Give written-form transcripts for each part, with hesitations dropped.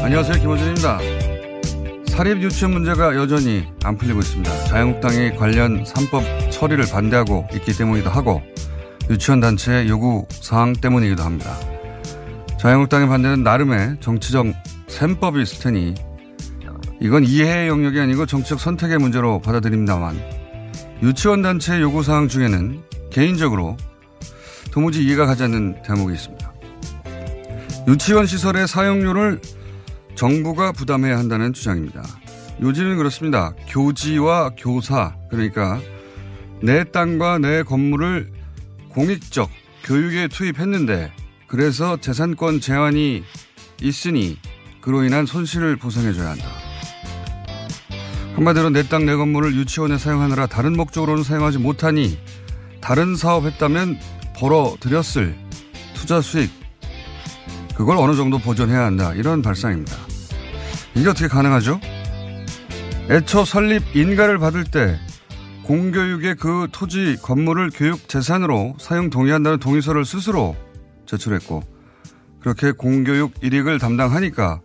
안녕하세요. 김호준입니다. 사립 유치원 문제가 여전히 안 풀리고 있습니다. 자유한국당이 관련 3법 처리를 반대하고 있기 때문이기도 하고 유치원 단체의 요구 사항 때문이기도 합니다. 자유한국당의 반대는 나름의 정치적 셈법이 있을 테니 이건 이해의 영역이 아니고 정치적 선택의 문제로 받아들입니다만 유치원 단체의 요구 사항 중에는 개인적으로 도무지 이해가 가지 않는 대목이 있습니다. 유치원 시설의 사용료를 정부가 부담해야 한다는 주장입니다. 요즘은 그렇습니다. 교지와 교사, 그러니까 내 땅과 내 건물을 공익적 교육에 투입했는데 그래서 재산권 제한이 있으니 그로 인한 손실을 보상해줘야 한다. 한마디로 내 땅 내 건물을 유치원에 사용하느라 다른 목적으로는 사용하지 못하니 다른 사업했다면 벌어들였을 투자 수익 그걸 어느 정도 보존해야 한다. 이런 발상입니다. 이게 어떻게 가능하죠? 애초 설립 인가를 받을 때 공교육의 그 토지 건물을 교육 재산으로 사용 동의한다는 동의서를 스스로 제출했고 그렇게 공교육 이익을 담당하니까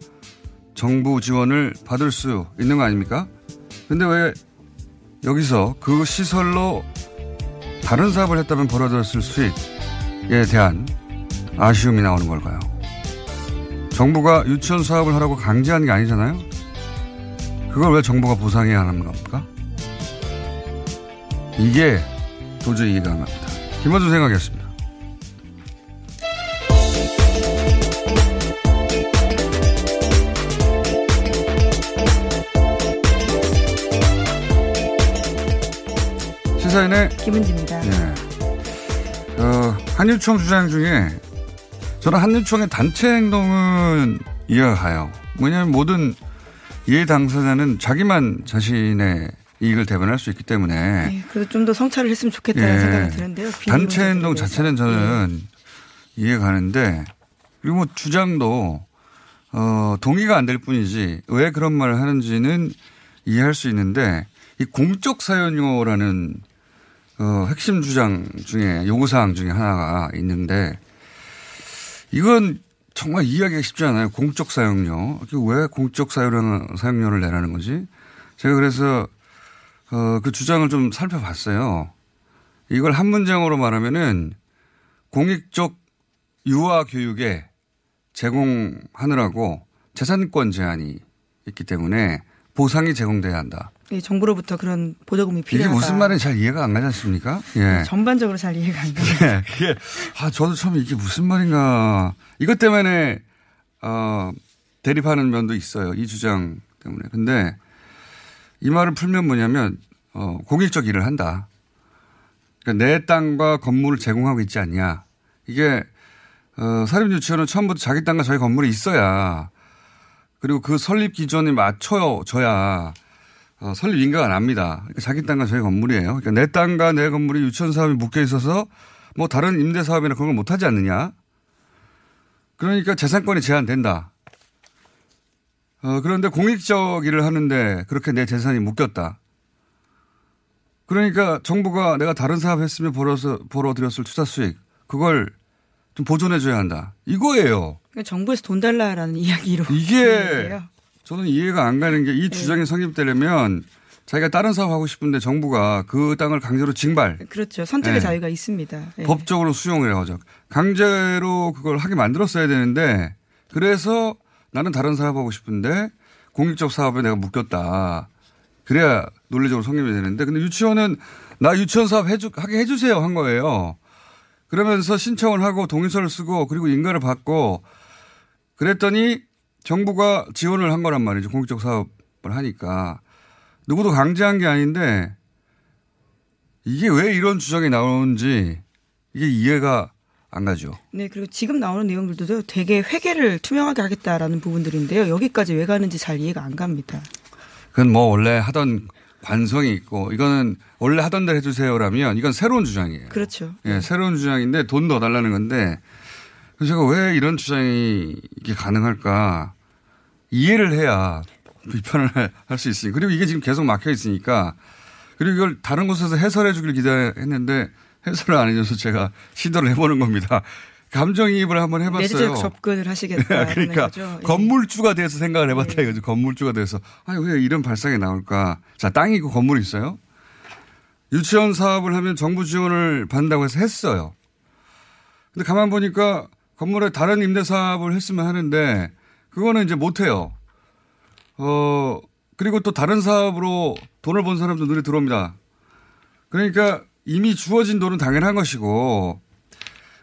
정부 지원을 받을 수 있는 거 아닙니까? 근데 왜 여기서 그 시설로 다른 사업을 했다면 벌어들였을 수익에 대한 아쉬움이 나오는 걸까요? 정부가 유치원 사업을 하라고 강제한 게 아니잖아요? 그걸 왜 정부가 보상해야 하는 겁니까? 이게 도저히 이해가 안 갑니다. 김어준 생각이었습니다. 시사인의 김은지입니다. 네. 한유총 주장 중에 저는 한유총의 단체 행동은 이해가 가요. 왜냐하면 모든 이해 당사자는 자기만 자신의 이익을 대변할 수 있기 때문에. 네, 그래도 좀 더 성찰을 했으면 좋겠다는 생각이 드는데요. 단체 행동 자체는 저는 이해가 가는데 그리고 뭐 주장도 동의가 안 될 뿐이지 왜 그런 말을 하는지는 이해할 수 있는데 이 공적 사연료라는 핵심 주장 중에 요구사항 중에 하나가 있는데 이건 정말 이해하기가 쉽지 않아요. 공적 사용료. 왜 공적 사용료를 내라는 거지? 제가 그래서 그 주장을 좀 살펴봤어요. 이걸 한 문장으로 말하면은 공익적 유아 교육에 제공하느라고 재산권 제한이 있기 때문에 보상이 제공돼야 한다. 네, 정부로부터 그런 보조금이 필요하다. 이게 무슨 말인지 잘 이해가 안 가지 않습니까? 예. 전반적으로 잘 이해가 안 가요. 네, 그게 저도 처음에 이게 무슨 말인가. 이것 때문에 대립하는 면도 있어요. 이 주장 때문에. 근데 이 말을 풀면 뭐냐면 공익적 일을 한다. 그러니까 내 땅과 건물을 제공하고 있지 않냐. 이게 사립유치원은 처음부터 자기 땅과 자기 건물이 있어야 그리고 그 설립 기준에 맞춰져야 설립 인가가 납니다. 그러니까 자기 땅과 자기 건물이에요. 그러니까 내 땅과 내 건물이 유치원 사업이 묶여 있어서 뭐 다른 임대 사업이나 그런 걸 못하지 않느냐. 그러니까 재산권이 제한된다. 그런데 공익적 일을 하는데 그렇게 내 재산이 묶였다. 그러니까 정부가 내가 다른 사업 했으면 벌어들였을 투자 수익 그걸 좀 보존해줘야 한다. 이거예요. 그러니까 정부에서 돈 달라라는 이야기로. 이게 저는 이해가 안 가는 게 이 주장이 성립되려면 자기가 다른 사업 하고 싶은데 정부가 그 땅을 강제로 징발. 그렇죠. 선택의 자유가 있습니다. 법적으로 수용을 해가지고 강제로 그걸 하게 만들었어야 되는데 그래서 나는 다른 사업 하고 싶은데 공익적 사업에 내가 묶였다. 그래야 논리적으로 성립이 되는데 근데 유치원은 나 유치원 사업 하게 해주세요 한 거예요. 그러면서 신청을 하고 동의서를 쓰고 그리고 인가를 받고 그랬더니 정부가 지원을 한 거란 말이죠. 공익적 사업을 하니까. 누구도 강제한 게 아닌데 이게 왜 이런 주장이 나오는지 이게 이해가 안 가죠. 네. 그리고 지금 나오는 내용들도 되게 회계를 투명하게 하겠다라는 부분들인데요. 여기까지 왜 가는지 잘 이해가 안 갑니다. 그건 뭐 원래 하던 관성이 있고 이거는 원래 하던 대로 해주세요라면 이건 새로운 주장이에요. 그렇죠. 예, 새로운 주장인데 돈 더 달라는 건데 그래서 제가 왜 이런 주장이 이게 가능할까 이해를 해야 비판을 할 수 있으니까. 그리고 이게 지금 계속 막혀 있으니까 그리고 이걸 다른 곳에서 해설해 주길 기대했는데 해설을 안 해줘서 제가 시도를 해보는 겁니다. 감정이입을 한번 해봤어요. 내재적 접근을 하시겠다. 그러니까 거죠. 건물주가 돼서 생각을 해봤다 이거죠. 건물주가 돼서 왜 이런 발상이 나올까. 자, 땅이 있고 건물이 있어요. 유치원 사업을 하면 정부 지원을 받는다고 해서 했어요. 근데 가만 보니까 건물에 다른 임대 사업을 했으면 하는데 그거는 이제 못해요. 그리고 또 다른 사업으로 돈을 번 사람도 눈에 들어옵니다. 그러니까 이미 주어진 돈은 당연한 것이고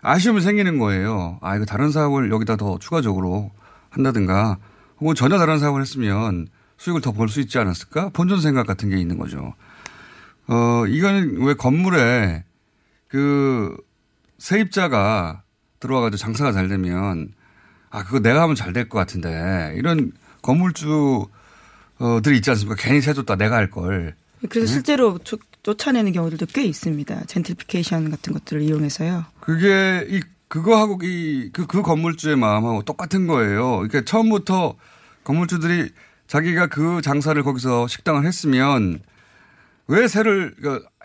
아쉬움이 생기는 거예요. 이거 다른 사업을 여기다 더 추가적으로 한다든가 혹은 전혀 다른 사업을 했으면 수익을 더 벌 수 있지 않았을까? 본전 생각 같은 게 있는 거죠. 이거는 왜 건물에 그 세입자가 들어와가지고 장사가 잘 되면 그거 내가 하면 잘 될 것 같은데 이런 건물주들이 있지 않습니까? 괜히 세줬다 내가 할 걸. 그래서 실제로 쫓아내는 경우들도 꽤 있습니다. 젠트리피케이션 같은 것들을 이용해서요. 그게 그거하고 그 건물주의 마음하고 똑같은 거예요. 그러니까 처음부터 건물주들이 자기가 그 장사를 거기서 식당을 했으면 왜 세를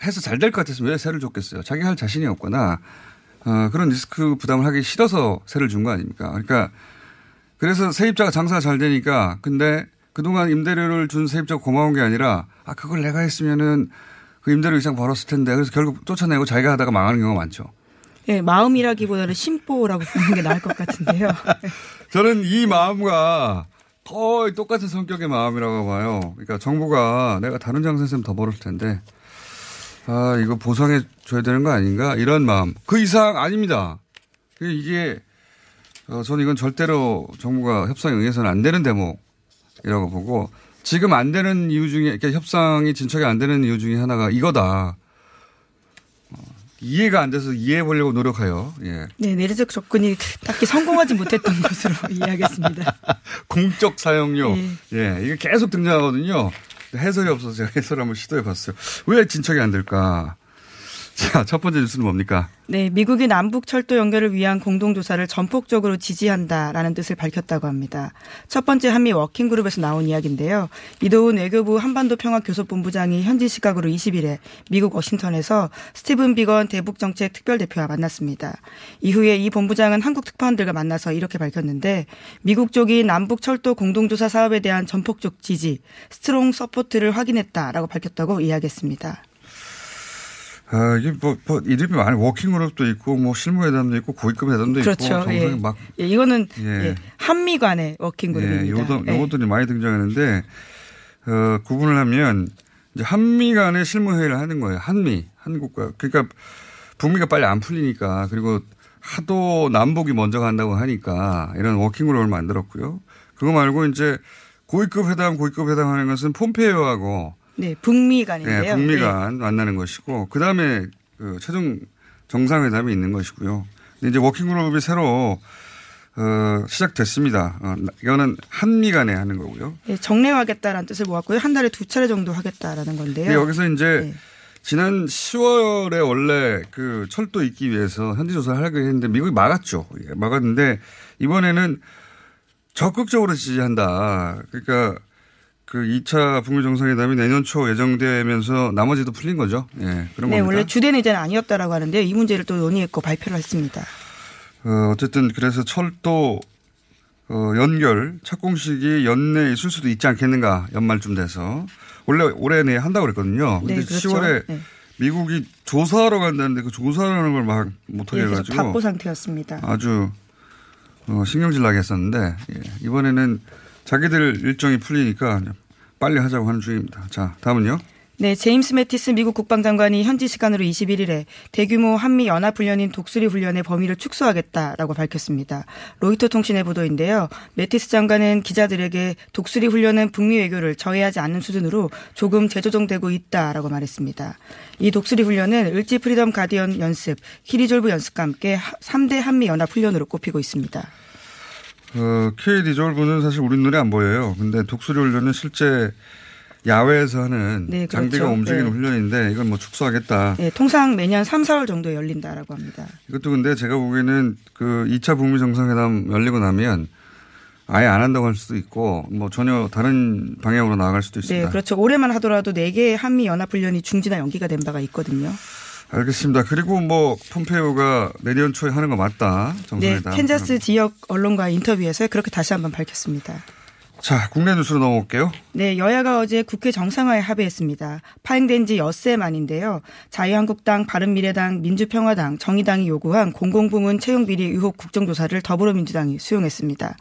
해서 잘 될 것 같았으면 왜 세를 줬겠어요. 자기가 할 자신이 없거나 그런 리스크 부담을 하기 싫어서 세를 준 거 아닙니까? 그러니까 그래서 세입자가 장사가 잘 되니까 근데 그동안 임대료를 준 세입자가 고마운 게 아니라 그걸 내가 했으면은 그 임대료 이상 벌었을 텐데 그래서 결국 쫓아내고 자기가 하다가 망하는 경우가 많죠. 네, 마음이라기보다는 심보라고 보는 게 나을 것 같은데요. 저는 이 마음과 거의 똑같은 성격의 마음이라고 봐요. 그러니까 정부가 내가 다른 장사했으면 더 벌었을 텐데 이거 보상해 줘야 되는 거 아닌가 이런 마음. 그 이상 아닙니다. 이게 저는 이건 절대로 정부가 협상에 응해서는 안 되는 대목이라고 보고 지금 안 되는 이유 중에 그러니까 협상이 진척이 안 되는 이유 중에 하나가 이거다. 이해가 안 돼서 이해해 보려고 노력해요. 예. 네, 내재적 접근이 딱히 성공하지 못했던 것으로 이해하겠습니다. 공적 사용료. 예, 이게 계속 등장하거든요. 해설이 없어서 제가 해설 한번 시도해 봤어요. 왜 진척이 안 될까? 자, 첫 번째 뉴스는 뭡니까? 네, 미국이 남북 철도 연결을 위한 공동조사를 전폭적으로 지지한다라는 뜻을 밝혔다고 합니다. 첫 번째 한미 워킹그룹에서 나온 이야기인데요. 이도훈 외교부 한반도평화교섭본부장이 현지 시각으로 20일에 미국 워싱턴에서 스티븐 비건 대북정책 특별대표와 만났습니다. 이후에 이 본부장은 한국 특파원들과 만나서 이렇게 밝혔는데 미국 쪽이 남북 철도 공동조사 사업에 대한 전폭적 지지, 스트롱 서포트를 확인했다라고 밝혔다고 이야기했습니다. 이게 이름이 많이 워킹그룹도 있고 실무회담도 있고 고위급 회담도 그렇죠. 있고 정상이 막 이거는 한미 간의 워킹그룹입니다. 요것들이 많이 등장하는데 구분을 하면 이제 한미 간의 실무회의를 하는 거예요. 한국과 그러니까 북미가 빨리 안 풀리니까 그리고 하도 남북이 먼저 간다고 하니까 이런 워킹그룹을 만들었고요. 그거 말고 이제 고위급 회담 하는 것은 폼페이오하고 네, 북미 간인데요. 네, 북미 간 만나는 것이고 그다음에 최종 정상회담이 있는 것이고요. 이제 워킹그룹이 새로 시작됐습니다. 이거는 한미 간에 하는 거고요. 네, 정례하겠다라는 뜻을 모았고요. 한 달에 2차례 정도 하겠다라는 건데요. 네, 여기서 이제 지난 10월에 원래 그 철도 있기 위해서 현지 조사를 하려고 했는데 미국이 막았죠. 막았는데 이번에는 적극적으로 지지한다. 그러니까 그 2차 북미 정상회담이 내년 초 예정되면서 나머지도 풀린 거죠. 예, 그런 겁니다. 원래 주된 의제는 아니었다라고 하는데요. 이 문제를 또 논의했고 발표를 했습니다. 어쨌든 그래서 철도 연결 착공식이 연내에 있을 수도 있지 않겠는가 연말쯤 돼서 원래 올해 내에 한다고 그랬거든요. 근데 그렇죠. 10월에 미국이 조사하러 간다는데 그 조사하는 걸 막 못하게 해가지고 바보 상태였습니다. 아주 신경질 나게 했었는데 이번에는 자기들 일정이 풀리니까 빨리 하자고 하는 중입니다. 자, 다음은요. 네, 제임스 매티스 미국 국방장관이 현지 시간으로 21일에 대규모 한미 연합훈련인 독수리 훈련의 범위를 축소하겠다라고 밝혔습니다. 로이터 통신의 보도인데요. 매티스 장관은 기자들에게 독수리 훈련은 북미 외교를 저해하지 않는 수준으로 조금 재조정되고 있다라고 말했습니다. 이 독수리 훈련은 을지 프리덤 가디언 연습, 키리졸브 연습과 함께 3대 한미 연합훈련으로 꼽히고 있습니다. K-리졸브는 사실 우리 눈에 안 보여요. 근데 독수리 훈련은 실제 야외에서 하는 그렇죠. 장비가 움직이는 훈련인데 이건 뭐 축소하겠다. 네, 통상 매년 3, 4월 정도에 열린다라고 합니다. 이것도 근데 제가 보기에는 그 2차 북미 정상회담 열리고 나면 아예 안 한다고 할 수도 있고 뭐 전혀 다른 방향으로 나아갈 수도 있습니다. 네, 그렇죠. 올해만 하더라도 4개의 한미 연합훈련이 중지나 연기가 된 바가 있거든요. 알겠습니다. 그리고 뭐 폼페이오가 내년 초에 하는 거 맞다. 정상회담. 네, 캔자스 지역 언론과의 인터뷰에서 그렇게 다시 한번 밝혔습니다. 자, 국내 뉴스로 넘어올게요. 네, 여야가 어제 국회 정상화에 합의했습니다. 파행된 지 엿새 만인데요. 자유한국당, 바른미래당, 민주평화당, 정의당이 요구한 공공부문 채용비리 의혹 국정조사를 더불어민주당이 수용했습니다.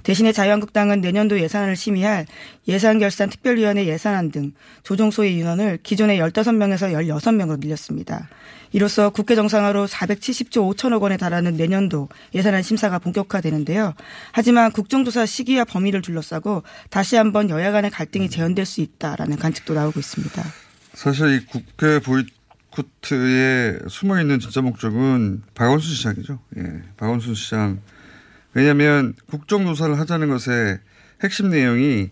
대신에 자유한국당은 내년도 예산안을 심의할 예산결산특별위원회 예산안 등 조정소의 인원을 기존의 15명에서 16명으로 늘렸습니다. 이로써 국회 정상화로 470조 5천억 원에 달하는 내년도 예산안 심사가 본격화되는데요. 하지만 국정조사 시기와 범위를 둘러싸고 다시 한번 여야 간의 갈등이 재현될 수 있다라는 관측도 나오고 있습니다. 사실 이 국회 보이콧에 숨어있는 진짜 목적은 박원순 시장이죠. 예, 박원순 시장. 왜냐하면 국정조사를 하자는 것의 핵심 내용이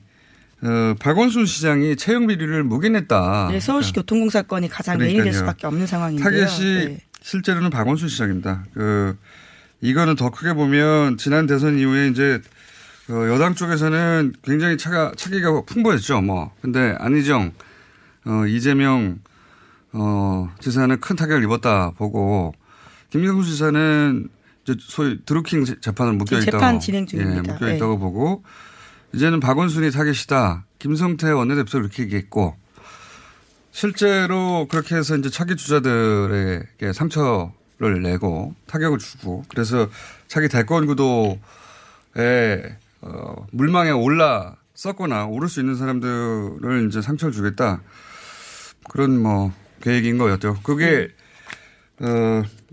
박원순 시장이 채용 비리를 묵인했다. 네, 서울시 교통공 사건이 가장 메인이 될 수밖에 없는 상황인데요. 타겟이 네. 실제로는 박원순 시장입니다. 이거는 더 크게 보면 지난 대선 이후에 이제 여당 쪽에서는 굉장히 차기가 풍부했죠. 뭐 근데 안희정, 이재명 지사는 큰 타격을 입었다 보고 김경수 지사는 이제 소위 드루킹 재판을 묶여 있다고 재판 진행 중입니다. 예, 묶여 있다고 보고. 이제는 박원순이 타겟이다. 김성태 원내대표도 그렇게 얘기했고 실제로 그렇게 해서 이제 차기 주자들에게 상처를 내고 타격을 주고 그래서 차기 대권 구도에 물망에 올랐었거나 오를 수 있는 사람들을 이제 상처를 주겠다. 그런 뭐 계획인 거였죠. 그게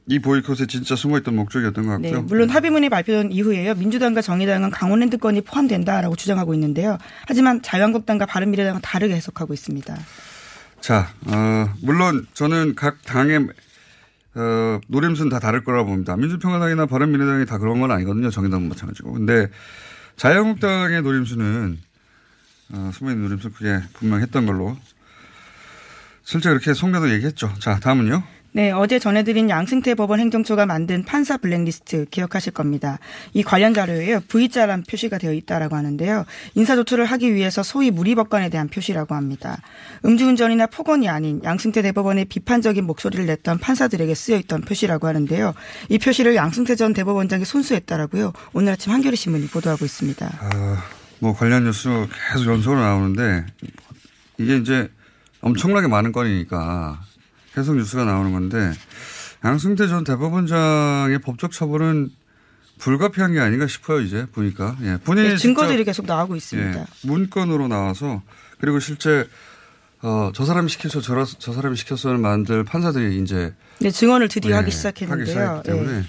이 보이콧에 진짜 숨어있던 목적이었던 것 같고요. 네, 물론 합의문이 발표된 이후에요. 민주당과 정의당은 강원랜드건이 포함된다라고 주장하고 있는데요. 하지만 자유한국당과 바른미래당은 다르게 해석하고 있습니다. 자, 물론 저는 각 당의 노림수는 다 다를 거라고 봅니다. 민주평화당이나 바른미래당이 다 그런 건 아니거든요. 정의당은 마찬가지고. 근데 자유한국당의 노림수는 숨어있는 노림수 그게 분명했던 걸로 실제 그렇게 송대도 얘기했죠. 자, 다음은요. 네, 어제 전해드린 양승태 법원 행정처가 만든 판사 블랙리스트 기억하실 겁니다. 이 관련 자료에요. V자란 표시가 되어 있다라고 하는데요. 인사조처를 하기 위해서 소위 무리법관에 대한 표시라고 합니다. 음주운전이나 폭언이 아닌 양승태 대법원의 비판적인 목소리를 냈던 판사들에게 쓰여있던 표시라고 하는데요. 이 표시를 양승태 전 대법원장이 손수했다라고요. 오늘 아침 한겨레 신문이 보도하고 있습니다. 뭐 관련 뉴스 계속 연속으로 나오는데 이게 이제 엄청나게 많은 건이니까 계속 뉴스가 나오는 건데 양승태 전 대법원장의 법적 처벌은 불가피한 게 아닌가 싶어요. 이제 보니까. 예, 본인이 네, 증거들이 계속 나오고 있습니다. 예, 문건으로 나와서 그리고 실제 저 사람이 시켜서 저 사람이 시켜서는 만들 판사들이 이제 네, 증언을 드디어 하기 시작했는데요. 하기 때문에. 네.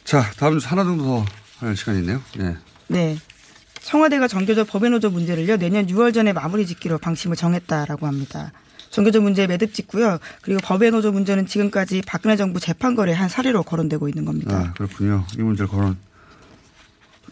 자, 다음 주 하나 정도 더 할 시간이 있네요. 네. 네. 청와대가 정교조 법외노조 문제를요. 내년 6월 전에 마무리 짓기로 방침을 정했다라고 합니다. 정교조 문제에 매듭 짓고요. 그리고 법외노조 문제는 지금까지 박근혜 정부 재판거래 한 사례로 거론되고 있는 겁니다. 그렇군요. 이 문제를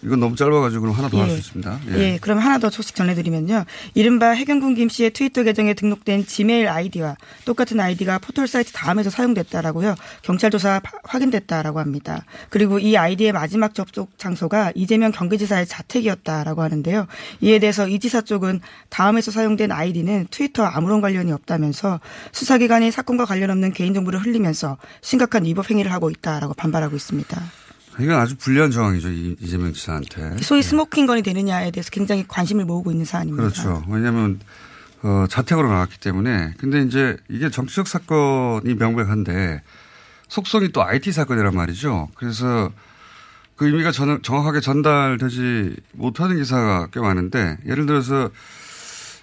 이건 너무 짧아가지고 그럼 하나 더 할 수 있습니다. 예, 그럼 하나 더 소식 전해드리면요. 이른바 해경군 김 씨의 트위터 계정에 등록된 지메일 아이디와 똑같은 아이디가 포털 사이트 다음에서 사용됐다라고요. 경찰 조사 확인됐다라고 합니다. 그리고 이 아이디의 마지막 접속 장소가 이재명 경기지사의 자택이었다라고 하는데요. 이에 대해서 이 지사 쪽은 다음에서 사용된 아이디는 트위터와 아무런 관련이 없다면서 수사기관이 사건과 관련 없는 개인정보를 흘리면서 심각한 위법 행위를 하고 있다라고 반발하고 있습니다. 이건 아주 불리한 정황이죠. 이재명 지사한테. 소위 스모킹건이 되느냐에 대해서 굉장히 관심을 모으고 있는 사안입니다. 그렇죠. 왜냐하면 자택으로 나왔기 때문에. 근데 이제 이게 정치적 사건이 명백한데 속성이 또 IT 사건이란 말이죠. 그래서 그 의미가 정확하게 전달되지 못하는 기사가 꽤 많은데 예를 들어서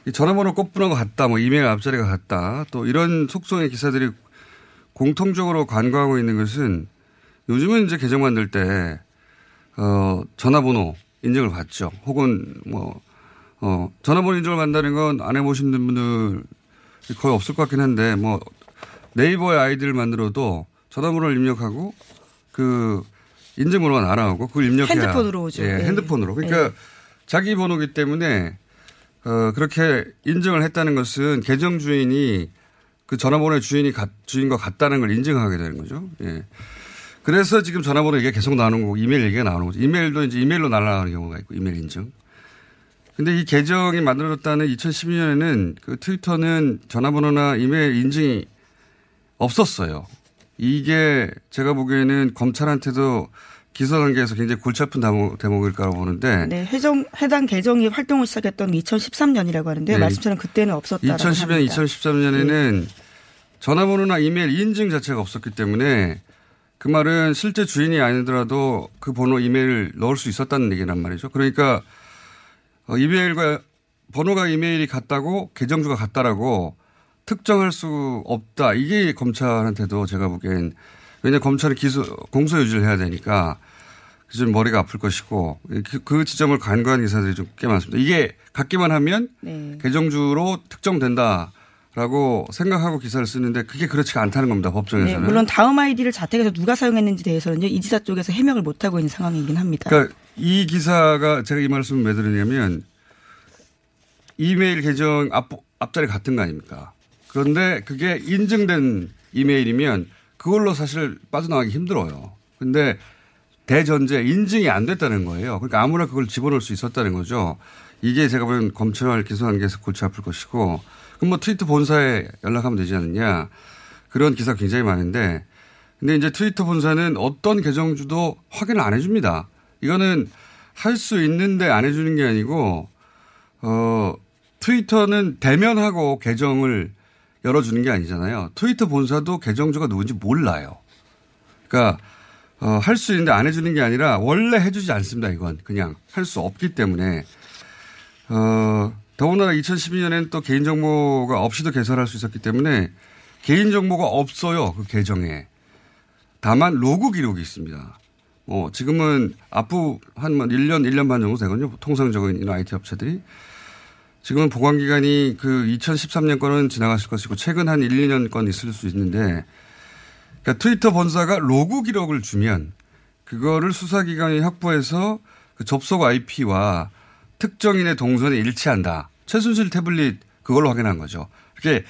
이 전화번호 꼽분하고 같다, 뭐 이메일 앞자리가 같다, 또 이런 속성의 기사들이 공통적으로 간과하고 있는 것은 요즘은 이제 계정 만들 때, 전화번호 인증을 받죠. 혹은 전화번호 인증을 받는다는 건 안 해보신 분들 거의 없을 것 같긴 한데, 네이버의 아이디를 만들어도 전화번호를 입력하고 그 인증번호가 날아오고 그걸 입력해야. 핸드폰으로 오죠. 예, 핸드폰으로. 그러니까 자기 번호기 때문에, 그렇게 인증을 했다는 것은 계정 주인이 그 전화번호의 주인과 같다는 걸 인증하게 되는 거죠. 예. 그래서 지금 전화번호 얘기가 계속 나오는 거고 이메일 얘기가 나오는 거죠. 이메일도 이제 이메일로 날아가는 경우가 있고 이메일 인증. 근데 이 계정이 만들어졌다는 2012년에는 그 트위터는 전화번호나 이메일 인증이 없었어요. 이게 제가 보기에는 검찰한테도 기소 단계에서 굉장히 골치 아픈 대목일까 보는데. 네, 해당 계정이 활동을 시작했던 2013년이라고 하는데요. 네. 말씀처럼 그때는 없었다라고 2010년, 합니다. 2013년에는 전화번호나 이메일 인증 자체가 없었기 때문에 그 말은 실제 주인이 아니더라도 그 번호 이메일을 넣을 수 있었다는 얘기란 말이죠. 그러니까 이메일과 번호가 이메일이 같다고 계정주가 같다라고 특정할 수 없다. 이게 검찰한테도 제가 보기엔 왜냐하면 검찰이 공소 유지를 해야 되니까 좀 머리가 아플 것이고 그 지점을 간과한 기사들이 좀 꽤 많습니다. 이게 같기만 하면 네. 계정주로 특정된다라고 생각하고 기사를 쓰는데 그게 그렇지가 않다는 겁니다. 법정에서는. 네, 물론 다음 아이디를 자택에서 누가 사용했는지 대해서는 이 지사 쪽에서 해명을 못하고 있는 상황이긴 합니다. 그러니까 이 기사가 제가 이 말씀을 왜 드리냐면 이메일 계정 앞자리 같은 거 아닙니까? 그런데 그게 인증된 이메일이면 그걸로 사실 빠져나가기 힘들어요. 근데 대전제 인증이 안 됐다는 거예요. 그러니까 아무나 그걸 집어넣을 수 있었다는 거죠. 이게 제가 보면 검찰 기소 단계에서 골치 아플 것이고 그럼 뭐 트위터 본사에 연락하면 되지 않느냐. 그런 기사가 굉장히 많은데 근데 이제 트위터 본사는 어떤 계정주도 확인을 안 해줍니다. 이거는 할 수 있는데 안 해주는 게 아니고 트위터는 대면하고 계정을 열어주는 게 아니잖아요. 트위터 본사도 계정주가 누군지 몰라요. 그러니까 할 수 있는데 안 해주는 게 아니라 원래 해주지 않습니다. 이건 그냥 할 수 없기 때문에 더군다나 2012년에는 또 개인정보가 없이도 개설할 수 있었기 때문에 개인정보가 없어요. 그 계정에. 다만 로그 기록이 있습니다. 지금은 앞으로 한 1년 반 정도 되거든요. 통상적인 이런 IT 업체들이. 지금은 보관기간이 그 2013년 거는 지나갔을 것이고 최근 한 1, 2년 건 있을 수 있는데 그러니까 트위터 본사가 로그 기록을 주면 그거를 수사기관이 확보해서 그 접속 IP와 특정인의 동선에 일치한다. 최순실 태블릿 그걸로 확인한 거죠. 이렇게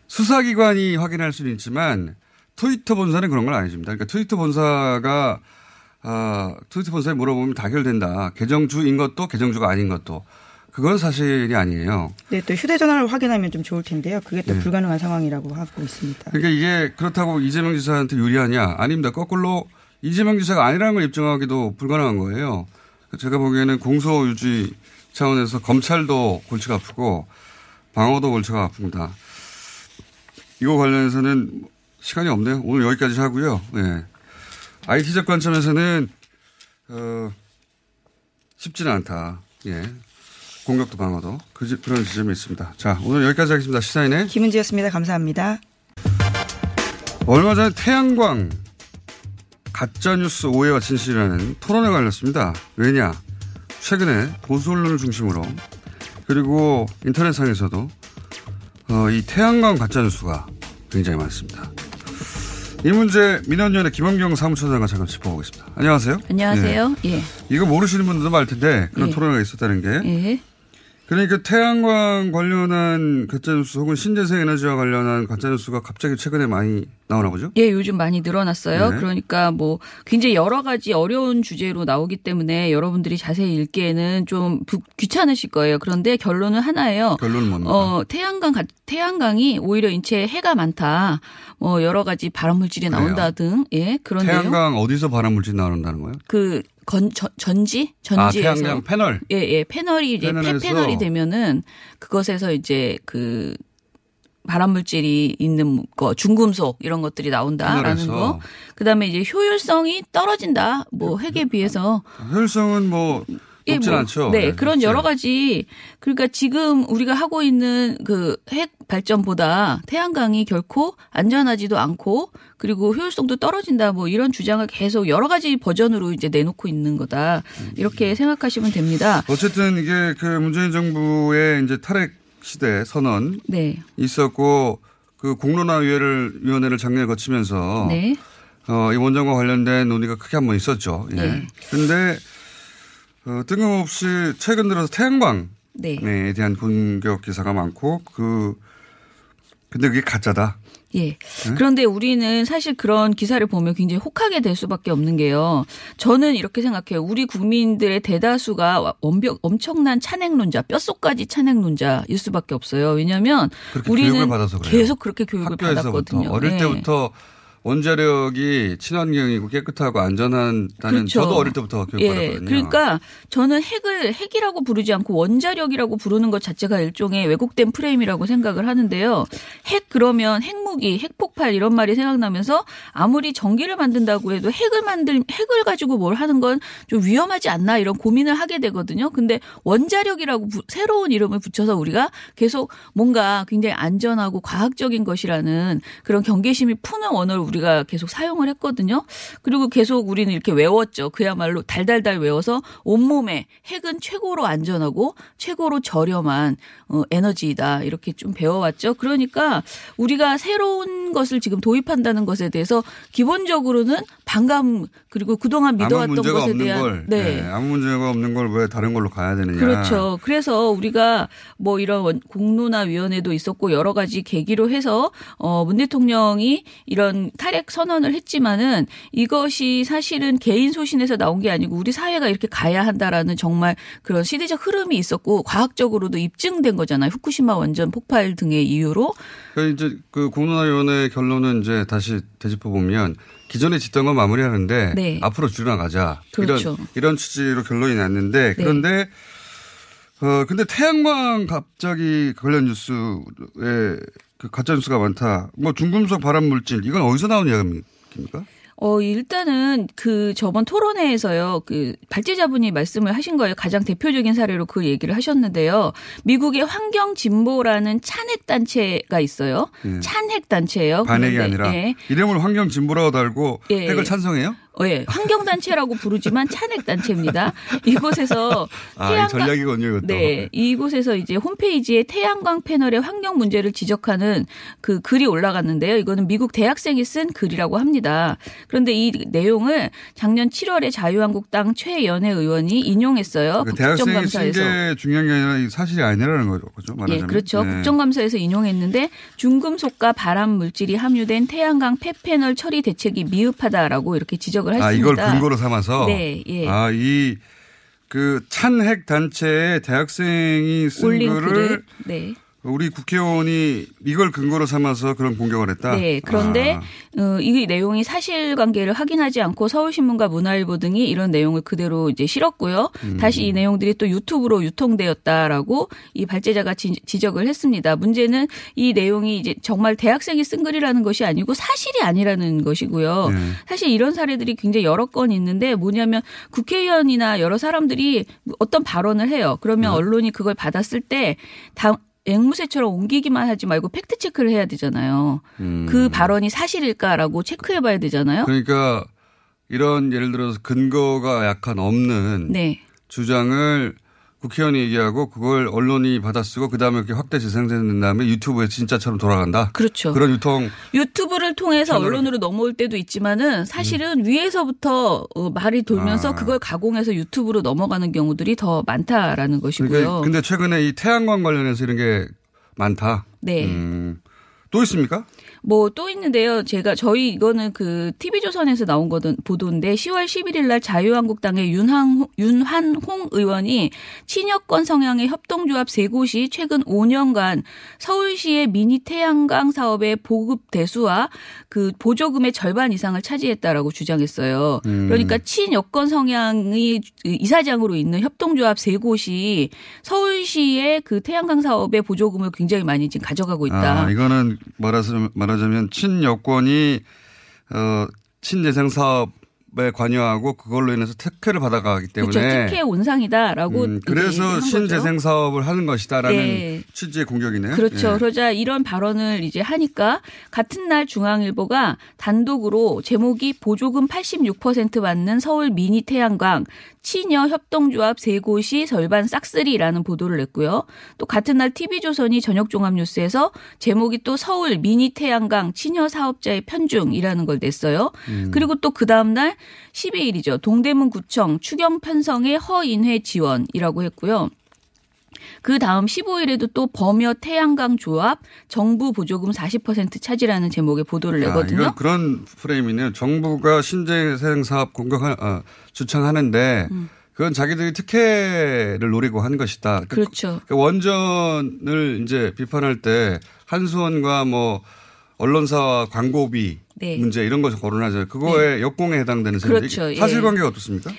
수사기관이 확인할 수는 있지만 트위터 본사는 그런 걸 안 해줍니다. 그러니까 트위터 본사에 물어보면 다 해결된다. 계정주인 것도 계정주가 아닌 것도. 그건 사실이 아니에요. 네, 또 휴대전화를 확인하면 좀 좋을 텐데요. 그게 또 불가능한 상황이라고 하고 있습니다. 그러니까 이게 그렇다고 이재명 지사한테 유리하냐? 아닙니다. 거꾸로 이재명 지사가 아니라는 걸 입증하기도 불가능한 거예요. 제가 보기에는 공소 유지 차원에서 검찰도 골치가 아프고 방어도 골치가 아픕니다. 이거 관련해서는 시간이 없네요. 오늘 여기까지 하고요. 네. IT적 관점에서는 쉽지는 않다. 예. 공격도 방어도 그런 지점이 있습니다. 자, 오늘 여기까지 하겠습니다. 시사인의 김은지였습니다. 감사합니다. 얼마 전에 태양광 가짜뉴스 오해와 진실이라는 토론회가 열렸습니다. 왜냐? 최근에 보수 언론을 중심으로 그리고 인터넷상에서도 이 태양광 가짜뉴스가 굉장히 많습니다. 이 문제 민원위원회 김원경 사무처장과 잠깐 짚어보겠습니다. 안녕하세요. 안녕하세요. 예. 이거 모르시는 분들도 많을 텐데 그런 토론회가 있었다는 게. 예. 그러니까 태양광 관련한 가짜뉴스 혹은 신재생 에너지와 관련한 가짜뉴스가 갑자기 최근에 많이 나오나 보죠? 예, 요즘 많이 늘어났어요. 네. 그러니까 뭐 굉장히 여러 가지 어려운 주제로 나오기 때문에 여러분들이 자세히 읽기에는 좀 귀찮으실 거예요. 그런데 결론은 하나예요. 결론은 뭡니까? 태양광이 오히려 인체에 해가 많다. 뭐 여러 가지 발암물질이 나온다 등. 예, 그런 내용. 태양광 어디서 발암물질이 나온다는 거예요? 전지에서. 태양광 패널. 예, 패널이 이제 폐패널이 되면은 그것에서 이제 그 발암물질이 있는 거, 중금속 이런 것들이 나온다라는 거. 그다음에 이제 효율성이 떨어진다. 뭐 핵에 비해서. 효율성은 뭐 높진 않죠. 네, 그런 여러 가지. 그러니까 지금 우리가 하고 있는 그 핵 발전보다 태양광이 결코 안전하지도 않고 그리고 효율성도 떨어진다. 뭐 이런 주장을 계속 여러 가지 버전으로 이제 내놓고 있는 거다. 이렇게 생각하시면 됩니다. 어쨌든 이게 그 문재인 정부의 이제 탈핵 시대 선언 있었고 그 공론화위원회를 작년에 거치면서 이 원전과 관련된 논의가 크게 한번 있었죠. 예. 그런데 뜬금없이 최근 들어서 태양광에 대한 공격 기사가 많고 그 근데 그게 가짜다. 예. 그런데 우리는 사실 그런 기사를 보면 굉장히 혹하게 될 수밖에 없는 게요. 저는 이렇게 생각해요. 우리 국민들의 대다수가 엄청난 찬핵론자, 뼛속까지 찬핵론자일 수밖에 없어요. 왜냐하면 우리는 교육을 받아서 그래요. 계속 그렇게 교육을 학교에서부터 받았거든요. 어릴 네. 때부터 원자력이 친환경이고 깨끗하고 안전하다는 그렇죠. 저도 어릴 때부터 교육받았거든요. 그러니까 저는 핵이라고 부르지 않고 원자력이라고 부르는 것 자체가 일종의 왜곡된 프레임이라고 생각을 하는데요. 핵 그러면 핵무기, 핵폭발 이런 말이 생각나면서 아무리 전기를 만든다고 해도 핵을 가지고 뭘 하는 건 좀 위험하지 않나 이런 고민을 하게 되거든요. 근데 원자력이라고 새로운 이름을 붙여서 우리가 계속 뭔가 굉장히 안전하고 과학적인 것이라는 그런 경계심이 푸는 언어를 우리가 계속 사용을 했거든요. 그리고 계속 우리는 이렇게 외웠죠. 그야말로 달달달 외워서 온몸에 핵은 최고로 안전하고 최고로 저렴한 에너지이다. 이렇게 좀 배워왔죠. 그러니까 우리가 새로운 것을 지금 도입한다는 것에 대해서 기본적으로는 반감 그리고 그동안 믿어왔던 것에 대한 아무 문제가 없는 걸 왜 다른 걸로 가야 되느냐. 그렇죠. 그래서 우리가 뭐 이런 공론화위원회도 있었고 여러 가지 계기로 해서 문 대통령이 이런 탈핵 선언을 했지만은 이것이 사실은 개인 소신에서 나온 게 아니고 우리 사회가 이렇게 가야 한다라는 정말 그런 시대적 흐름이 있었고 과학적으로도 입증된 거잖아요. 후쿠시마 원전 폭발 등의 이유로. 그러니까 이제 그 공론화위원회 결론은 이제 다시 되짚어 보면 기존에 짓던 건 마무리하는데 네. 앞으로 줄여나가자. 그렇죠. 이런 취지로 결론이 났는데 그런데 근데 태양광 갑자기 관련 뉴스에 그 가짜 뉴스가 많다. 뭐 중금속 발암 물질 이건 어디서 나온 이야기입니까? 일단은 그 저번 토론회에서요, 그 발제자분이 말씀을 하신 거예요. 가장 대표적인 사례로 그 얘기를 하셨는데요. 미국의 환경진보라는 찬핵단체가 있어요. 찬핵단체예요. 반핵이 아니라 이름을 환경진보라고 달고 핵을 찬성해요? 예, 환경단체라고 부르지만 찬핵단체입니다. 이곳에서 이 전략이군요, 이것도. 네, 이곳에서 이제 홈페이지에 태양광 패널의 환경 문제를 지적하는 그 글이 올라갔는데요. 이거는 미국 대학생이 쓴 글이라고 합니다. 그런데 이 내용을 작년 7월에 자유한국당 최연애 의원이 인용했어요. 그 대학생이 쓴 국정감사에서. 게 중요한 게 아니라 사실이 아니라는 거죠. 그렇죠? 말하자면. 예, 그렇죠. 국정감사에서 인용했는데 중금속과 발암 물질이 함유된 태양광 폐패널 처리 대책이 미흡하다라고 이렇게 지적을 했습니다. 이걸 근거로 삼아서. 네, 예. 이 그 찬핵 단체의 대학생이 쓴 글을 우리 국회의원이 이걸 근거로 삼아서 그런 공격을 했다. 네. 그런데 이 내용이 사실관계를 확인하지 않고 서울신문과 문화일보 등이 이런 내용을 그대로 이제 실었고요. 다시 이 내용들이 또 유튜브로 유통되었다라고 이 발제자가 지적을 했습니다. 문제는 이 내용이 이제 정말 대학생이 쓴 글이라는 것이 아니고 사실이 아니라는 것이고요. 사실 이런 사례들이 굉장히 여러 건 있는데 뭐냐면 국회의원이나 여러 사람들이 어떤 발언을 해요. 그러면 언론이 그걸 받았을 때 앵무새처럼 옮기기만 하지 말고 팩트 체크를 해야 되잖아요. 그 발언이 사실일까라고 체크해 봐야 되잖아요. 그러니까 이런 예를 들어서 근거가 약간 없는 주장을 국회의원이 얘기하고 그걸 언론이 받아쓰고 그다음에 이렇게 확대 재생된 다음에 유튜브에 진짜처럼 돌아간다. 그렇죠. 그런 유튜브를 통해서 언론으로 넘어올 때도 있지만은 사실은 위에서부터 말이 돌면서 그걸 가공해서 유튜브로 넘어가는 경우들이 더 많다라는 것이고요. 그런데 최근에 이 태양광 관련해서 이런 게 많다. 네. 또 있습니까? 뭐 또 있는데요. 이거는 그 TV조선에서 나온 보도인데 10월 11일 날 자유한국당의 윤환홍 의원이 친여권 성향의 협동조합 3곳이 최근 5년간 서울시의 미니 태양광 사업의 보급 대수와 그 보조금의 절반 이상을 차지했다라고 주장했어요. 그러니까 친여권 성향의 이사장으로 있는 협동조합 3곳이 서울시의 그 태양광 사업의 보조금을 굉장히 많이 지금 가져가고 있다. 이거는 말하자면 친여권이 친재생 사업에 관여하고 그걸로 인해서 특혜를 받아가기 때문에. 그렇죠. 특혜 온상이다라고. 그래서 신재생 사업을 하는 것이다라는 취지의 공격이네요. 그렇죠. 그러자 이런 발언을 이제 하니까 같은 날 중앙일보가 단독으로 제목이 보조금 86% 받는 서울 미니 태양광 친여 협동조합 3곳이 절반 싹쓸이라는 보도를 냈고요. 또 같은 날 TV조선이 저녁종합뉴스에서 제목이 또 서울 미니 태양광 친여 사업자의 편중이라는 걸 냈어요. 그리고 또 그 다음 날 12일이죠. 동대문구청 추경 편성의 허인회 지원이라고 했고요. 그 다음 15일에도 또 범여 태양광 조합 정부 보조금 40% 차지라는 제목의 보도를 내거든요. 이건 그런 프레임이네요. 정부가 신재생 사업 주창하는데 그건 자기들이 특혜를 노리고 한 것이다. 그렇죠. 그러니까 원전을 이제 비판할 때 한수원과 뭐 언론사와 광고비 네. 문제 이런 것을 거론하죠. 그거에 역공에 해당되는 셈이죠. 그렇죠. 사실관계가 어떻습니까?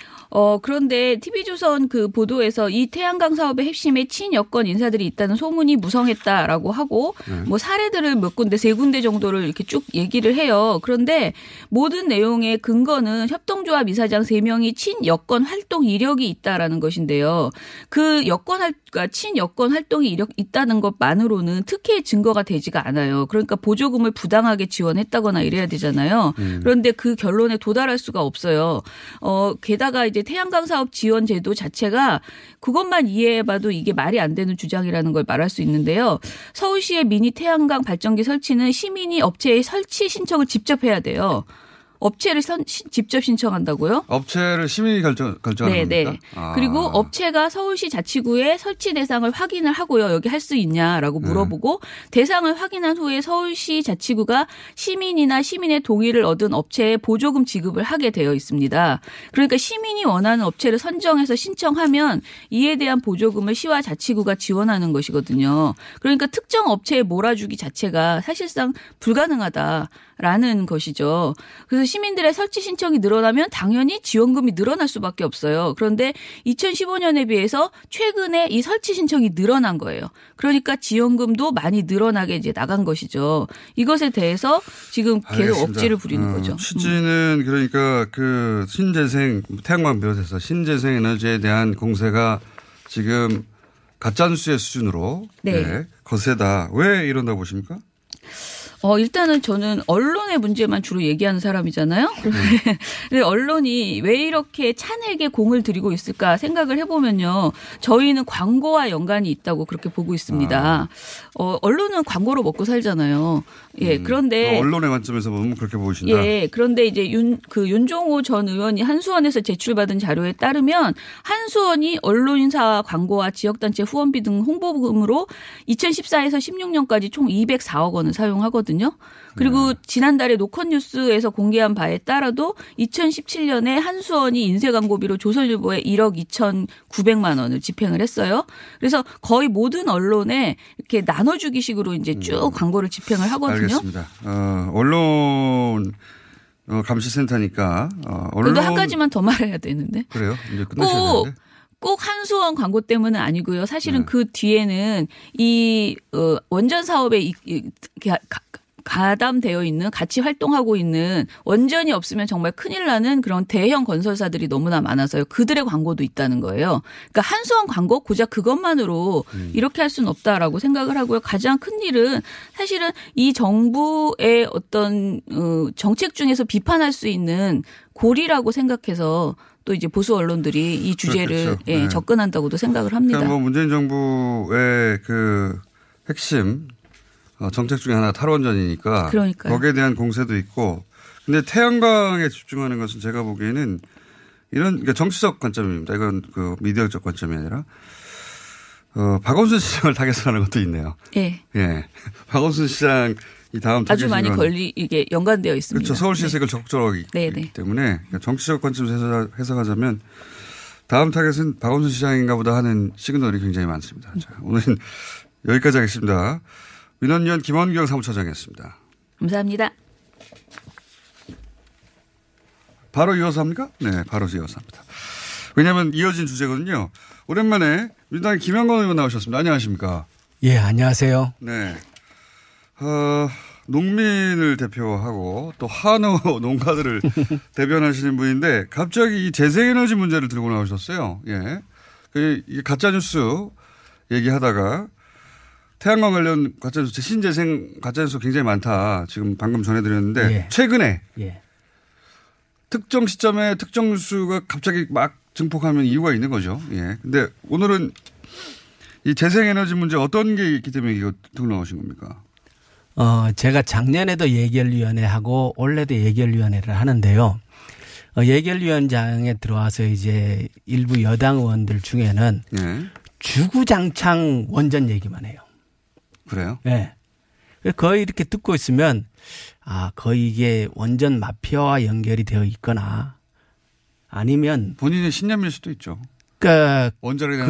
그런데 TV조선 그 보도에서 이 태양광 사업의 핵심에 친여권 인사들이 있다는 소문이 무성했다라고 하고 뭐 사례들을 몇 군데, 3군데 정도를 이렇게 쭉 얘기를 해요. 그런데 모든 내용의 근거는 협동조합 이사장 3명이 친여권 활동 이력이 있다라는 것인데요. 그 그러니까 친여권 활동이 이력 있다는 것만으로는 특혜의 증거가 되지가 않아요. 그러니까 보조금을 부당하게 지원했다거나 이래야 되잖아요. 그런데 그 결론에 도달할 수가 없어요. 게다가 이제 태양광 사업 지원 제도 자체가 그것만 이해해봐도 이게 말이 안 되는 주장이라는 걸 말할 수 있는데요. 서울시의 미니 태양광 발전기 설치는 시민이 업체의 설치 신청을 직접 해야 돼요. 업체를 직접 신청한다고요? 업체를 시민이 결정하는 겁니까? 그리고 업체가 서울시 자치구의 설치 대상을 확인을 하고요. 여기 할 수 있냐라고 물어보고 대상을 확인한 후에 서울시 자치구가 시민이나 시민의 동의를 얻은 업체에 보조금 지급을 하게 되어 있습니다. 그러니까 시민이 원하는 업체를 선정해서 신청하면 이에 대한 보조금을 시와 자치구가 지원하는 것이거든요. 그러니까 특정 업체에 몰아주기 자체가 사실상 불가능하다라는 것이죠. 그래서 시민들의 설치 신청이 늘어나면 당연히 지원금이 늘어날 수밖에 없어요. 그런데 2015년에 비해서 최근에 이 설치 신청이 늘어난 거예요. 그러니까 지원금도 많이 늘어나게 이제 나간 것이죠. 이것에 대해서 지금 계속 알겠습니다. 억지를 부리는 거죠. 취지는 그러니까 그 신재생 태양광 비롯해서 신재생 에너지에 대한 공세가 지금 가짜뉴스의 수준으로 거세다. 왜 이런다고 보십니까? 일단은 저는 언론의 문제만 주로 얘기하는 사람이잖아요. 근데 언론이 왜 이렇게 찬핵에 공을 들이고 있을까 생각을 해보면요. 저희는 광고와 연관이 있다고 그렇게 보고 있습니다. 언론은 광고로 먹고 살잖아요. 예, 그런데. 언론의 관점에서 보면 그렇게 보이신다. 예, 그런데 이제 윤종호 전 의원이 한수원에서 제출받은 자료에 따르면 한수원이 언론사 광고와 지역단체 후원비 등 홍보금으로 2014에서 16년까지 총 204억 원을 사용하거든요. 그리고 지난달에 노컷뉴스에서 공개한 바에 따라도 2017년에 한수원이 인쇄 광고비로 조선일보에 1억 2,900만 원을 집행을 했어요. 그래서 거의 모든 언론에 이렇게 나눠주기식으로 이제 쭉 광고를 집행을 하거든요. 알겠습니다. 언론 감시센터니까 그래도 한 가지만 더 말해야 되는데. 그래요? 이제 끝나셔야 되는데. 꼭 한수원 광고 때문은 아니고요. 사실은 그 뒤에는 이 원전 사업에 가담되어 있는 같이 활동하고 있는 원전이 없으면 정말 큰일 나는 그런 대형 건설사들이 너무나 많아서요. 그들의 광고도 있다는 거예요. 그러니까 한수원 광고 고작 그것만으로 이렇게 할 수는 없다라고 생각을 하고요. 가장 큰 일은 사실은 이 정부의 어떤 정책 중에서 비판할 수 있는 고리라고 생각해서 또 이제 보수 언론들이 이 주제를 그렇겠죠. 접근한다고도 생각을 합니다. 그러니까 뭐 문재인 정부의 그 핵심 정책 중에 하나 탈원전이니까 그러니까요. 거기에 대한 공세도 있고 근데 태양광에 집중하는 것은 제가 보기에는 그러니까 정치적 관점입니다. 이건 그 미디어적 관점이 아니라 박원순 시장을 타겟으로 하는 것도 있네요. 예. 박원순 시장이 다음 아주 많이 이게 연관되어 있습니다. 그렇죠. 서울시에서 이걸 적극적으로 하기 때문에 정치적 관점에서 해석하자면 다음 타겟은 박원순 시장인가 보다 하는 시그널이 굉장히 많습니다. 자, 오늘은 여기까지 하겠습니다. 민원위원 김원경 사무처장이었습니다. 감사합니다. 바로 이어서 합니까? 네, 바로 이어서 합니다. 왜냐하면 이어진 주제거든요. 오랜만에 민주당 김영건 의원 나오셨습니다. 안녕하십니까? 예, 안녕하세요. 네. 농민을 대표하고 또 한우 농가들을 대변하시는 분인데 갑자기 이 재생에너지 문제를 들고 나오셨어요. 예. 이게 가짜뉴스 얘기하다가 태양광 관련 가짜뉴스, 신재생 가짜뉴스 굉장히 많다. 지금 방금 전해드렸는데 최근에 특정 시점에 특정 뉴스가 갑자기 막 증폭하면 이유가 있는 거죠. 예. 근데 오늘은 이 재생에너지 문제 어떤 게 있기 때문에 이거 들고 나오신 겁니까? 제가 작년에도 예결위원회하고 올해도 예결위원회를 하는데요. 예결위원장에 들어와서 이제 일부 여당 의원들 중에는 주구장창 원전 얘기만 해요. 그래요? 네. 거의 이렇게 듣고 있으면 거의 이게 원전 마피아와 연결이 되어 있거나 아니면 본인의 신념일 수도 있죠. 그러니까 원전에 대한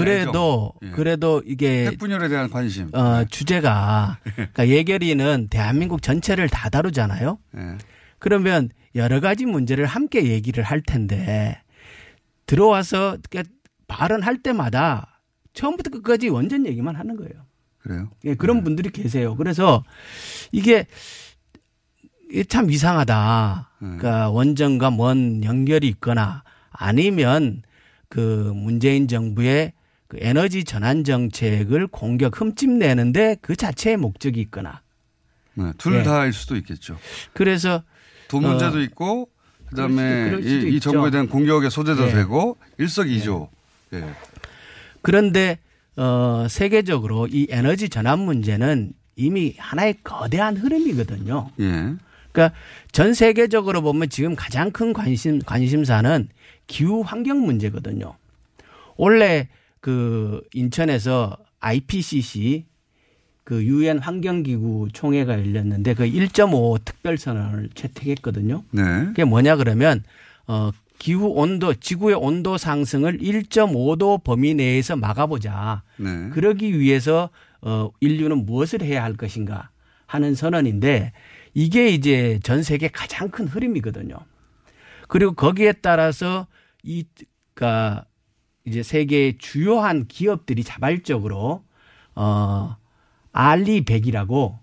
그래도 이게 핵분열에 대한 관심. 주제가 그러니까 예결위는 대한민국 전체를 다 다루잖아요. 네. 그러면 여러 가지 문제를 함께 얘기를 할 텐데 들어와서 발언할 때마다 처음부터 끝까지 원전 얘기만 하는 거예요. 그래요? 예, 그런 분들이 계세요. 그래서 이게 참 이상하다. 그러니까 원전과 뭔 연결이 있거나 아니면 그 문재인 정부의 그 에너지 전환 정책을 공격 흠집내는데 그 자체의 목적이 있거나. 네, 둘 다일 수도 있겠죠. 그래서 돈 문제도 있고 그다음에 그럴 수도 이 있죠. 정부에 대한 공격의 소재도 네. 되고 일석이조. 네. 네. 그런데 세계적으로 이 에너지 전환 문제는 이미 하나의 거대한 흐름이거든요. 예. 그러니까 전 세계적으로 보면 지금 가장 큰 관심사는 기후 환경 문제거든요. 원래 그 인천에서 IPCC 그 UN 환경기구 총회가 열렸는데 그 1.5 특별선언을 채택했거든요. 네. 그게 뭐냐 그러면 기후 온도, 지구의 온도 상승을 1.5도 범위 내에서 막아보자. 네. 그러기 위해서 인류는 무엇을 해야 할 것인가 하는 선언인데 이게 이제 전 세계 가장 큰 흐름이거든요. 그리고 거기에 따라서 그러니까 이제 세계의 주요한 기업들이 자발적으로 알리100이라고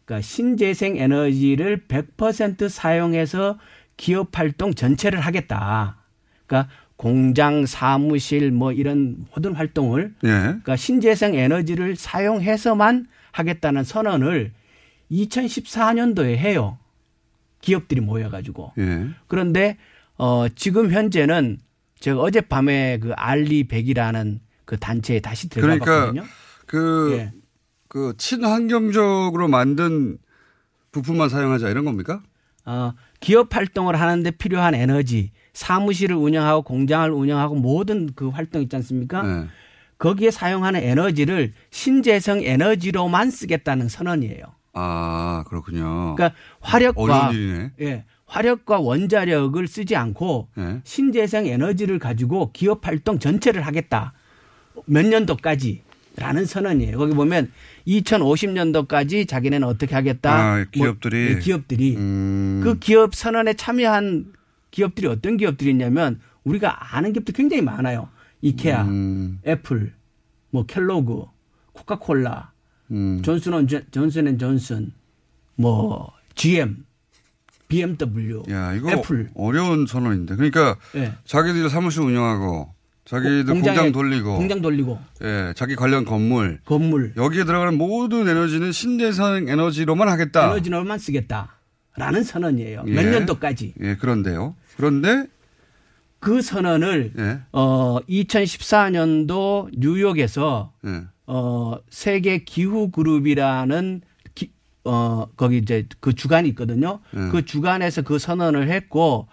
그러니까 신재생 에너지를 100% 사용해서 기업 활동 전체를 하겠다. 그러니까 공장, 사무실 뭐 이런 모든 활동을 예. 그러니까 신재생 에너지를 사용해서만 하겠다는 선언을 2014년도에 해요. 기업들이 모여가지고. 예. 그런데 지금 현재는 제가 어젯밤에 그 알리100이라는 그 단체에 다시 들어가봤거든요. 그러니까 그 친환경적으로 만든 부품만 사용하자 이런 겁니까? 기업 활동을 하는데 필요한 에너지, 사무실을 운영하고 공장을 운영하고 모든 그 활동 있지 않습니까? 네. 거기에 사용하는 에너지를 신재생 에너지로만 쓰겠다는 선언이에요. 아, 그렇군요. 그러니까 어려운 일이네. 화력과 원자력을 쓰지 않고 네. 신재생 에너지를 가지고 기업 활동 전체를 하겠다. 몇 년도까지라는 선언이에요. 거기 보면 2050년도까지 자기네는 어떻게 하겠다. 기업들이. 기업들이. 그 기업 선언에 참여한 기업들이 어떤 기업들이 있냐면 우리가 아는 기업들이 굉장히 많아요. 이케아, 애플, 뭐 켈로그, 코카콜라, 존슨앤존슨, 뭐 GM, BMW, 야, 이거 애플. 어려운 선언인데. 그러니까 자기들 사무실 운영하고 자기들 공장 돌리고 예, 자기 관련 건물 여기에 들어가는 모든 에너지는 신재생 에너지로만 하겠다. 에너지로만 쓰겠다라는 선언이에요. 예. 몇 년도까지. 예, 그런데요. 그런데 그 선언을 2014년도 뉴욕에서 세계 기후 그룹이라는 거기 이제 그 주간이 있거든요. 그 주간에서 그 선언을 했고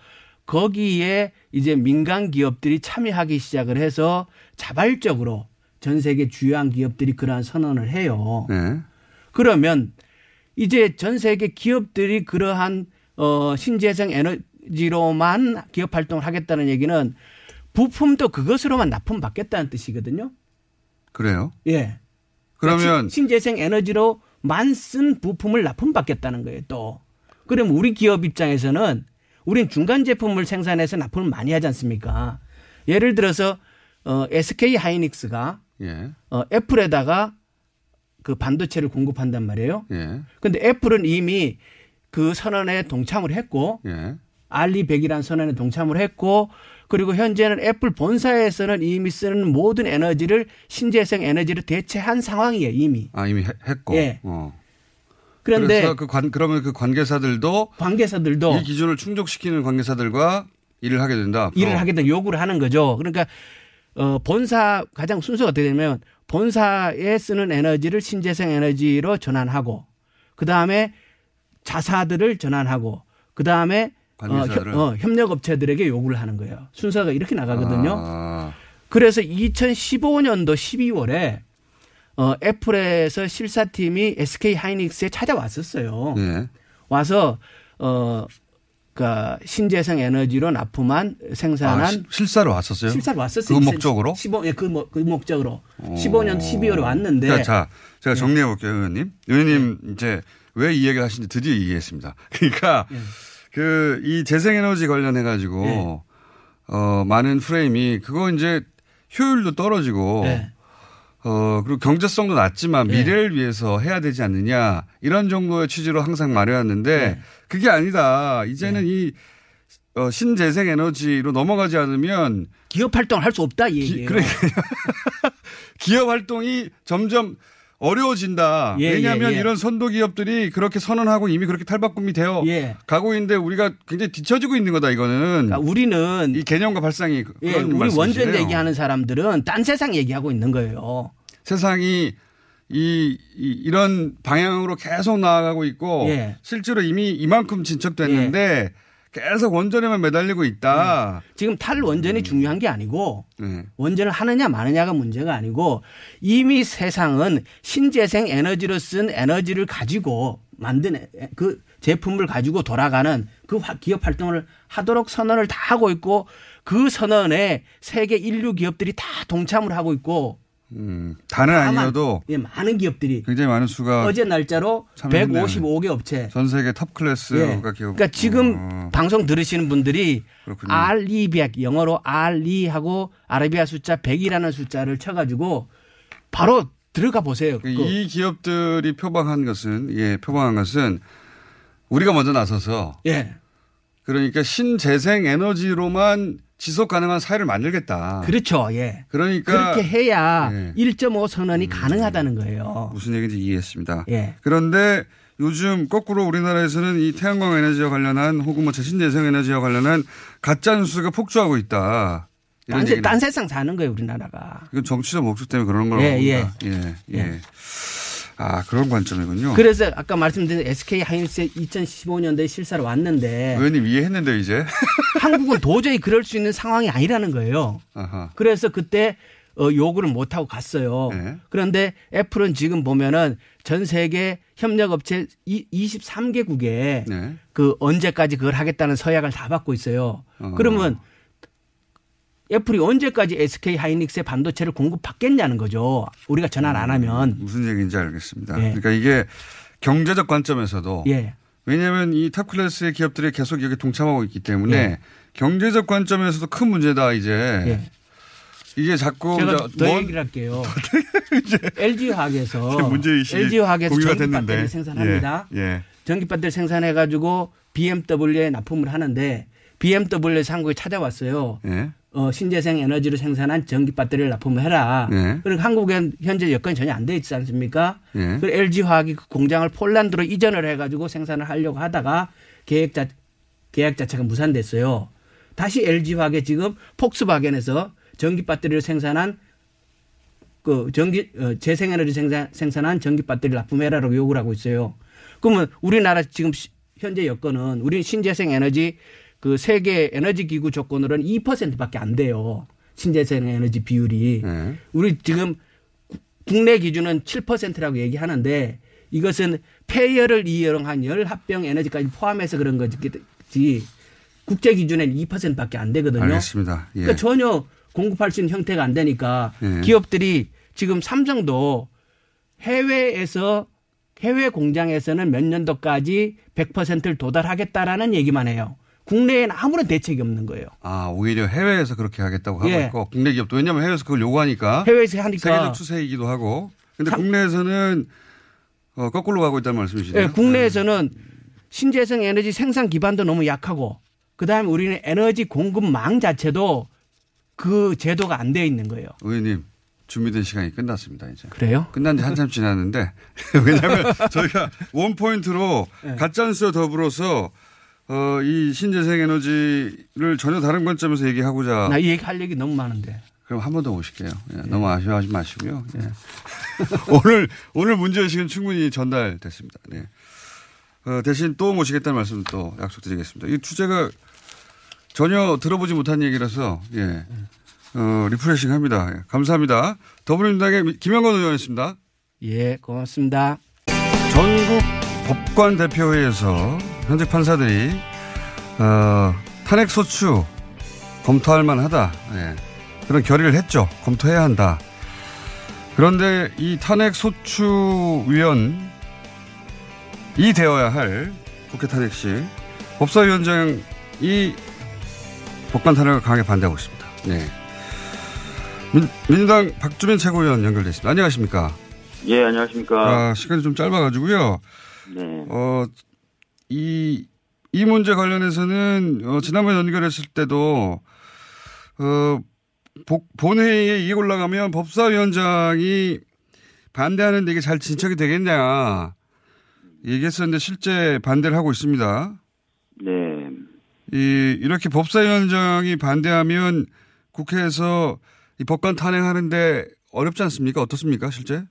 거기에 이제 민간 기업들이 참여하기 시작을 해서 자발적으로 전 세계 주요한 기업들이 그러한 선언을 해요. 그러면 이제 전 세계 기업들이 그러한 신재생 에너지로만 기업 활동을 하겠다는 얘기는 부품도 그것으로만 납품받겠다는 뜻이거든요. 그래요? 예. 그러면 신재생 에너지로만 쓴 부품을 납품받겠다는 거예요. 또 그럼 우리 기업 입장에서는 우린 중간 제품을 생산해서 납품을 많이 하지 않습니까? 예를 들어서 SK 하이닉스가 애플에다가 그 반도체를 공급한단 말이에요. 그런데 애플은 이미 그 선언에 동참을 했고 알리100이라는 선언에 동참을 했고 그리고 현재는 애플 본사에서는 이미 쓰는 모든 에너지를 신재생 에너지를 대체한 상황이에요. 이미. 이미 했고. 예. 그런데 그러면 그 관계사들도 이 기준을 충족시키는 관계사들과 일을 하게 된다. 일을 하게 된다. 요구를 하는 거죠. 그러니까 본사 가장 순서가 어떻게 되냐면 본사에 쓰는 에너지를 신재생 에너지로 전환하고 그다음에 자사들을 전환하고 그다음에 협력업체들에게 요구를 하는 거예요. 순서가 이렇게 나가거든요. 그래서 2015년도 12월에 애플에서 실사팀이 SK 하이닉스에 찾아왔었어요. 네. 와서 그러니까 신재생 에너지로 납품한 생산한 실사로 왔었어요? 실사로 왔었어요. 그 목적으로? 그 목적으로 15년 12월에 왔는데. 그러니까 자, 제가 정리해 볼게요, 의원님. 의원님 이제 왜 이 얘기를 하시는지 드디어 이해했습니다. 그러니까 이 재생에너지 관련해 가지고 많은 프레임이 그거 이제 효율도 떨어지고 그리고 경제성도 낮지만 미래를 위해서 해야 되지 않느냐 이런 정도의 취지로 항상 말해왔는데 그게 아니다. 이제는 이 신재생 에너지로 넘어가지 않으면 기업 활동을 할 수 없다 이 얘기예요. 그러니까 기업 활동이 점점 어려워진다. 왜냐하면 이런 선도 기업들이 그렇게 선언하고 이미 그렇게 탈바꿈이 되어 가고 있는데 우리가 굉장히 뒤처지고 있는 거다 이거는. 그러니까 우리는 이 개념과 발상이 그런 우리 말씀이시네요. 원전 얘기하는 사람들은 딴 세상 얘기하고 있는 거예요. 세상이 이런 방향으로 계속 나아가고 있고 실제로 이미 이만큼 진척됐는데 계속 원전에만 매달리고 있다. 지금 탈원전이 중요한 게 아니고 원전을 하느냐 마느냐가 문제가 아니고 이미 세상은 신재생 에너지로 쓴 에너지를 가지고 만든 그 제품을 가지고 돌아가는 그 기업 활동을 하도록 선언을 다 하고 있고 그 선언에 세계 인류 기업들이 다 동참을 하고 있고 다는 아니어도 많은 기업들이 굉장히 많은 수가 어제 날짜로 155개 업체 전 세계 탑 클래스가 기업. 그러니까 지금 방송 들으시는 분들이 그렇군요. R200 영어로 R2하고 아라비아 숫자 100이라는 숫자를 쳐가지고 바로 들어가 보세요. 이 기업들이 표방한 것은 우리가 먼저 나서서 그러니까 신재생 에너지로만 지속 가능한 사회를 만들겠다. 그렇죠. 그러니까 그렇게 해야 1.5 선언이 가능하다는 거예요. 무슨 얘기인지 이해했습니다. 그런데 요즘 거꾸로 우리나라에서는 이 태양광 에너지와 관련한 혹은 뭐 신재생 에너지와 관련한 가짜 뉴스가 폭주하고 있다. 딴 세상 사는 거예요, 우리나라가. 이건 정치적 목적 때문에 그러는 걸로 봅니다. 아, 그런 관점이군요. 그래서 아까 말씀드린 SK 하이닉스 2015년도에 실사로 왔는데. 의원님 이해했는데 이제. 한국은 도저히 그럴 수 있는 상황이 아니라는 거예요. 그래서 그때 요구를 못하고 갔어요. 그런데 애플은 지금 보면은 전 세계 협력업체 23개국에 그 언제까지 그걸 하겠다는 서약을 다 받고 있어요. 그러면 애플이 언제까지 SK 하이닉스의 반도체를 공급받겠냐는 거죠. 우리가 전환 안 하면. 무슨 얘기인지 알겠습니다. 그러니까 이게 경제적 관점에서도 왜냐하면 이 탑클래스의 기업들이 계속 여기 동참하고 있기 때문에 경제적 관점에서도 큰 문제다 이제. 이게 자꾸 제가 더 얘기를 할게요. LG화학에서 전기배터리 생산합니다. 전기배터리 생산해가지고 BMW에 납품을 하는데 BMW에서 한국에 찾아왔어요. 신재생 에너지로 생산한 전기 배터리를 납품을 해라. 그러니까 한국엔 현재 여건이 전혀 안 돼 있지 않습니까? 그래서 LG화학이 그 공장을 폴란드로 이전을 해가지고 생산을 하려고 하다가 계약 자체가 무산됐어요. 다시 LG화학에 지금 폭스바겐에서 전기 배터리를 생산한 재생에너지 생산한 전기 배터리를 납품해라라고 요구를 하고 있어요. 그러면 우리나라 지금 현재 여건은 우리 신재생 에너지 그 세계 에너지 기구 조건으로는 2%밖에 안 돼요. 신재생 에너지 비율이. 우리 지금 국내 기준은 7%라고 얘기하는데 이것은 폐열을 이용한 열합병 에너지까지 포함해서 그런 거지 국제 기준에는 2%밖에 안 되거든요. 알겠습니다. 그러니까 전혀 공급할 수 있는 형태가 안 되니까 기업들이 지금 삼성도 해외 공장에서는 몇 년도까지 100%를 도달하겠다라는 얘기만 해요. 국내에는 아무런 대책이 없는 거예요. 아, 오히려 해외에서 그렇게 하겠다고 하고 있고 국내 기업도 왜냐하면 해외에서 그걸 요구하니까. 해외에서 하니까. 세계적 추세이기도 하고. 그런데 국내에서는 거꾸로 가고 있다는 말씀이시네요. 국내에서는 신재생 에너지 생산 기반도 너무 약하고 그다음에 우리는 에너지 공급망 자체도 그 제도가 안 돼 있는 거예요. 의원님. 준비된 시간이 끝났습니다, 이제. 그래요? 끝난 지 한참 지났는데. 왜냐하면 저희가 원포인트로 가짜뉴스와 더불어서 이 신재생 에너지를 전혀 다른 관점에서 얘기하고자. 나 이 얘기 할 얘기 너무 많은데. 그럼 한 번 더 오실게요. 너무 아쉬워하지 마시고요. 오늘 문제의식은 충분히 전달됐습니다. 대신 또 모시겠다는 말씀 또 약속드리겠습니다. 이 주제가 전혀 들어보지 못한 얘기라서, 리프레싱 합니다. 감사합니다. 더불어민주당의 김영건 의원이었습니다. 예, 고맙습니다. 전국 법관 대표회에서 현직 판사들이 탄핵소추 검토할 만하다. 예. 그런 결의를 했죠. 검토해야 한다. 그런데 이 탄핵소추위원이 되어야 할 국회 탄핵시 법사위원장이 법관 탄핵을 강하게 반대하고 있습니다. 네. 민주당 박주민 최고위원 연결돼 있습니다. 안녕하십니까? 예, 안녕하십니까? 시간이 좀 짧아가지고요. 네. 이 문제 관련해서는 지난번에 연결했을 때도 본회의에 이게 올라가면 법사위원장이 반대하는데 이게 잘 진척이 되겠냐 얘기했었는데 실제 반대를 하고 있습니다. 네. 이렇게 법사위원장이 반대하면 국회에서 이 법관 탄핵하는데 어렵지 않습니까? 어떻습니까, 실제?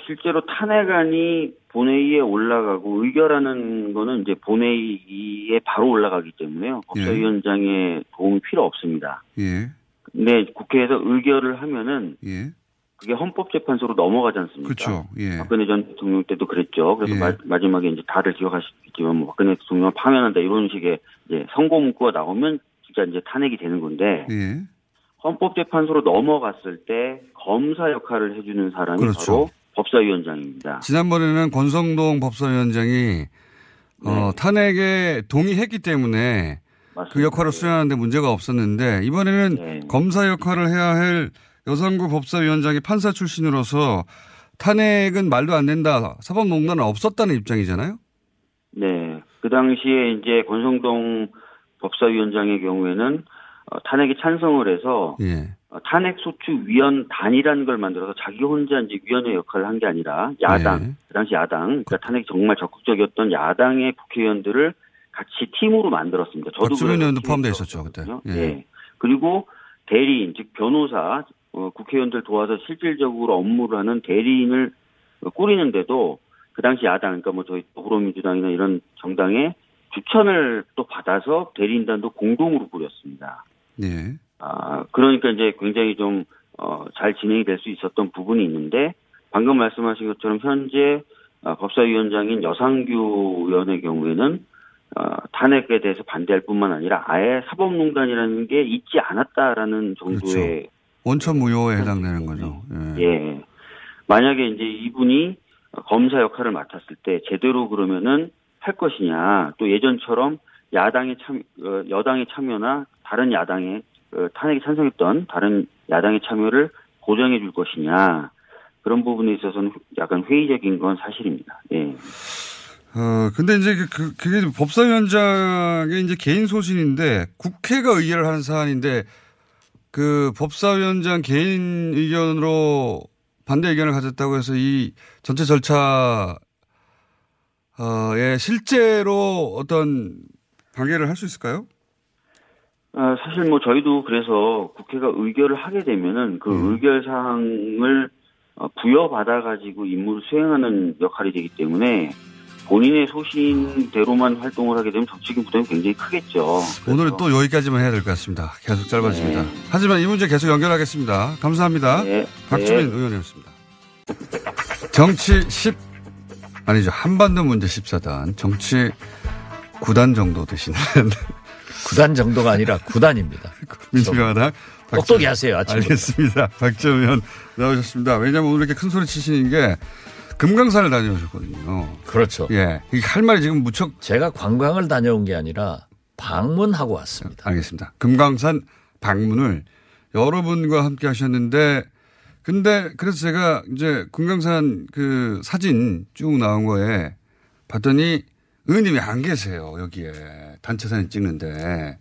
실제로 탄핵안이 본회의에 올라가고 의결하는 거는 이제 본회의에 바로 올라가기 때문에요. 법사위원장의 도움이 필요 없습니다. 예. 근데 국회에서 의결을 하면은 예. 그게 헌법재판소로 넘어가지 않습니까? 그렇죠. 예. 박근혜 전 대통령 때도 그랬죠. 그래서 예. 마지막에 이제 다들 기억하시겠지만 뭐 박근혜 대통령을 파면한다 이런 식의 이제 선고 문구가 나오면 진짜 이제 탄핵이 되는 건데. 예. 헌법재판소로 넘어갔을 때 검사 역할을 해주는 사람이 그렇죠. 바로 법사위원장입니다. 지난번에는 권성동 법사위원장이 네. 탄핵에 동의했기 때문에 맞습니다. 그 역할을 수행하는데 문제가 없었는데 이번에는 네. 검사 역할을 해야 할 여성구 법사위원장이 판사 출신으로서 탄핵은 말도 안 된다. 사법농단은 없었다는 입장이잖아요. 네. 그 당시에 이제 권성동 법사위원장의 경우에는 탄핵에 찬성을 해서 예. 탄핵소추위원단이라는 걸 만들어서 자기 혼자 이제 위원회 역할을 한 게 아니라 야당, 예. 그 당시 야당, 그러니까 탄핵이 정말 적극적이었던 야당의 국회의원들을 같이 팀으로 만들었습니다. 저도 박주민 의원도 팀에 포함되어 있었죠, 그때. 있었거든요. 예. 네. 그리고 대리인, 즉 변호사, 국회의원들 도와서 실질적으로 업무를 하는 대리인을 꾸리는데도 그 당시 야당, 그러니까 뭐 저희 더불어민주당이나 이런 정당의 추천을 또 받아서 대리인단도 공동으로 꾸렸습니다. 예. 그러니까 이제 굉장히 좀, 잘 진행이 될 수 있었던 부분이 있는데, 방금 말씀하신 것처럼 현재, 법사위원장인 여상규 의원의 경우에는, 탄핵에 대해서 반대할 뿐만 아니라 아예 사법농단이라는 게 있지 않았다라는 정도의. 그렇죠. 원천무효에 해당되는 거죠. 예. 예. 만약에 이제 이분이 검사 역할을 맡았을 때 제대로 그러면은 할 것이냐, 또 예전처럼 여당의 참여나 다른 야당의 탄핵에 찬성했던 다른 야당의 참여를 보장해 줄 것이냐, 그런 부분에 있어서는 약간 회의적인 건 사실입니다. 예. 근데 이제 그게 법사위원장의 이제 개인 소신인데 국회가 의결을 하는 사안인데 그 법사위원장 개인 의견으로 반대 의견을 가졌다고 해서 이 전체 절차에 실제로 어떤 관계를 할 수 있을까요? 사실 뭐 저희도 그래서 국회가 의결을 하게 되면은 그 의결 사항을 부여받아가지고 임무를 수행하는 역할이 되기 때문에 본인의 소신대로만 활동을 하게 되면 정치적인 부담이 굉장히 크겠죠. 오늘은 또 여기까지만 해야 될 것 같습니다. 계속 짧아집니다. 네. 하지만 이 문제 계속 연결하겠습니다. 감사합니다. 네. 박주민 의원이었습니다. 정치 한반도 문제 14단, 정치 9단 정도 되시는. 9단 정도가 아니라 9단입니다. 민주평화당. 똑똑히 하세요, 아침에. 알겠습니다. 박주민 의원 나오셨습니다. 왜냐하면 오늘 이렇게 큰 소리 치시는 게 금강산을 다녀오셨거든요. 그렇죠. 예. 할 말이 지금 무척. 제가 관광을 다녀온 게 아니라 방문하고 왔습니다. 알겠습니다. 금강산 방문을 여러분과 함께 하셨는데, 근데 그래서 제가 이제 금강산 그 사진 쭉 나온 거에 봤더니 의원님이 안 계세요. 여기에 단체 사진 찍는데.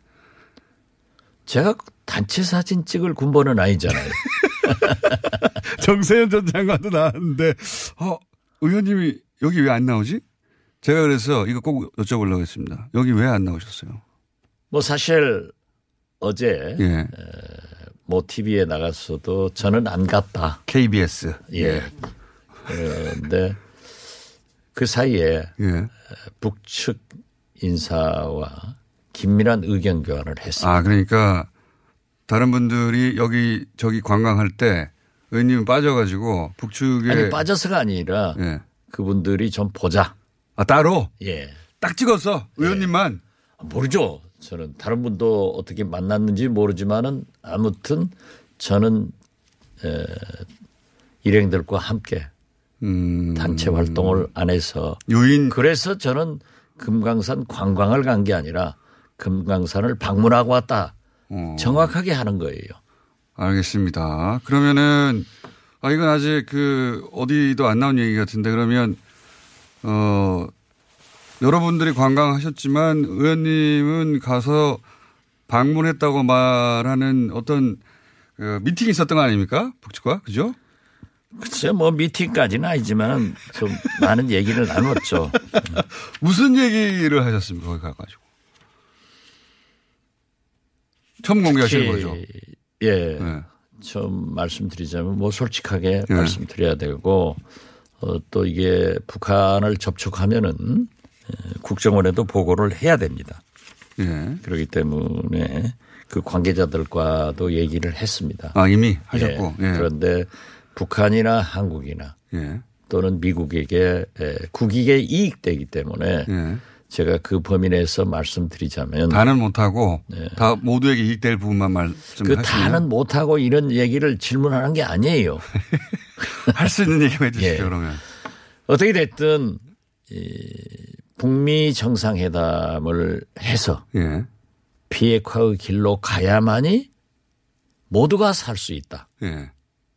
제가 단체 사진 찍을 군번은 아니잖아요. 정세현 전 장관도 나왔는데, 의원님이 여기 왜 안 나오지? 제가 그래서 이거 꼭 여쭤보려고 했습니다. 여기 왜 안 나오셨어요? 뭐 사실 어제 예. 뭐 TV에 나갔어도 저는 안 갔다. KBS. 예. 그런데 그 사이에 예. 북측 인사와 긴밀한 의견 교환을 했습니다. 그러니까 다른 분들이 여기 저기 관광할 때 의원님은 빠져가지고 북측에 아니 빠져서가 아니라 예. 그분들이 좀 보자. 아 따로 예. 딱 찍었어 의원님만. 모르죠. 저는 다른 분도 어떻게 만났는지 모르지만은 아무튼 저는 일행들과 함께 단체 활동을 안 해서 유인 그래서 저는 금강산 관광을 간 게 아니라 금강산을 방문하고 왔다. 정확하게 하는 거예요. 알겠습니다. 그러면은 이건 아직 어디도 안 나온 얘기 같은데 그러면 여러분들이 관광하셨지만 의원님은 가서 방문했다고 말하는 어떤 미팅이 있었던 거 아닙니까? 북측과 그죠? 글쎄요, 뭐 미팅까지는 아니지만 좀 많은 얘기를 나눴죠. 무슨 얘기를 하셨습니까? 거기 가가지고. 처음 공개하시는 거죠? 예. 네. 처음 말씀드리자면 뭐 솔직하게 말씀드려야 되고 또 이게 북한을 접촉하면은 국정원에도 보고를 해야 됩니다. 예. 그렇기 때문에 그 관계자들과도 얘기를 했습니다. 이미 하셨고. 예. 예. 그런데 북한이나 한국이나 예. 또는 미국에게 국익에 이익되기 때문에 예. 제가 그 범위 내에서 말씀드리자면 다는 못하고 다 모두에게 이익될 부분만 말씀하시면 다는 못하고 이런 얘기를 질문하는 게 아니에요. 할 수 있는 얘기만 해주시죠. 예. 그러면. 어떻게 됐든 북미 정상회담을 해서 예. 비핵화의 길로 가야만이 모두가 살 수 있다. 예.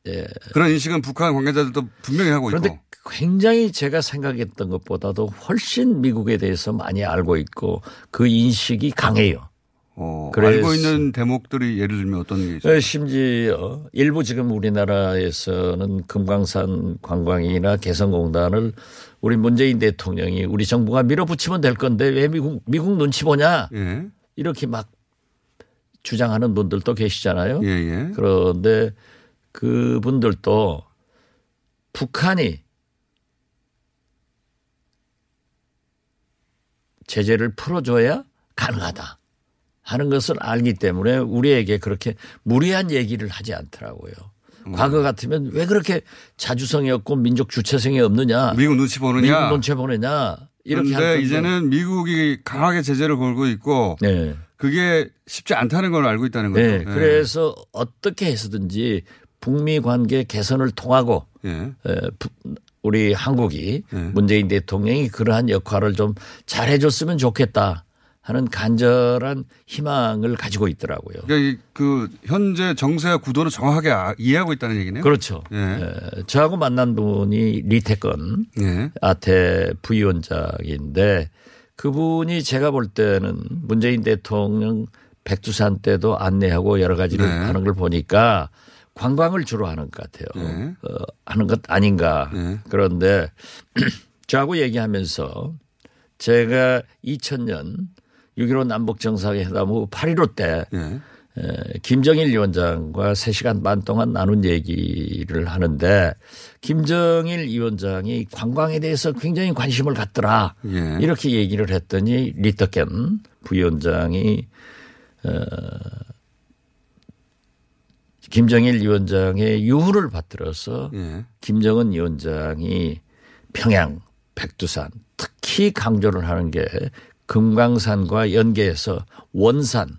예. 그런 인식은 북한 관계자들도 분명히 하고 그런데 있고. 굉장히 제가 생각했던 것보다도 훨씬 미국에 대해서 많이 알고 있고 그 인식이 강해요. 알고 있는 대목들이 예를 들면 어떤 게 있어요? 심지어 일부 지금 우리나라에서는 금강산 관광이나 개성공단을 우리 문재인 대통령이 우리 정부가 밀어붙이면 될 건데 왜 미국 눈치 보냐 예. 이렇게 막 주장하는 분들도 계시잖아요. 예. 그런데 그분들도 북한이 제재를 풀어줘야 가능하다 하는 것을 알기 때문에 우리에게 그렇게 무리한 얘기를 하지 않더라고요. 과거 같으면 왜 그렇게 자주성이 없고 민족 주체성이 없느냐. 미국 눈치 보느냐. 미국 눈치 보느냐. 이렇게 그런데 이제는 미국이 강하게 제재를 걸고 있고 네. 그게 쉽지 않다는 걸 알고 있다는 거죠. 네. 그래서 어떻게 해서든지 북미 관계 개선을 통하고 예. 우리 한국이 문재인 대통령이 그러한 역할을 좀 잘해줬으면 좋겠다 하는 간절한 희망을 가지고 있더라고요. 그러니까 그 현재 정세와 구도는 정확하게 이해하고 있다는 얘기네요. 그렇죠. 예. 저하고 만난 분이 리태건 예. 아태 부위원장인데 그분이 제가 볼 때는 문재인 대통령 백두산 때도 안내하고 여러 가지를 하는 걸 보니까 관광을 주로 하는 것 같아요. 하는 것 아닌가. 그런데 저하고 얘기하면서 제가 2000년 6.15 남북정상회담 후 8.15 때 김정일 위원장과 3시간 반 동안 나눈 얘기를 하는데 김정일 위원장이 관광에 대해서 굉장히 관심을 갖더라. 이렇게 얘기를 했더니 리터켄 부위원장이 김정일 위원장의 유후를 받들어서 김정은 위원장이 평양, 백두산 특히 강조를 하는 게 금강산과 연계해서 원산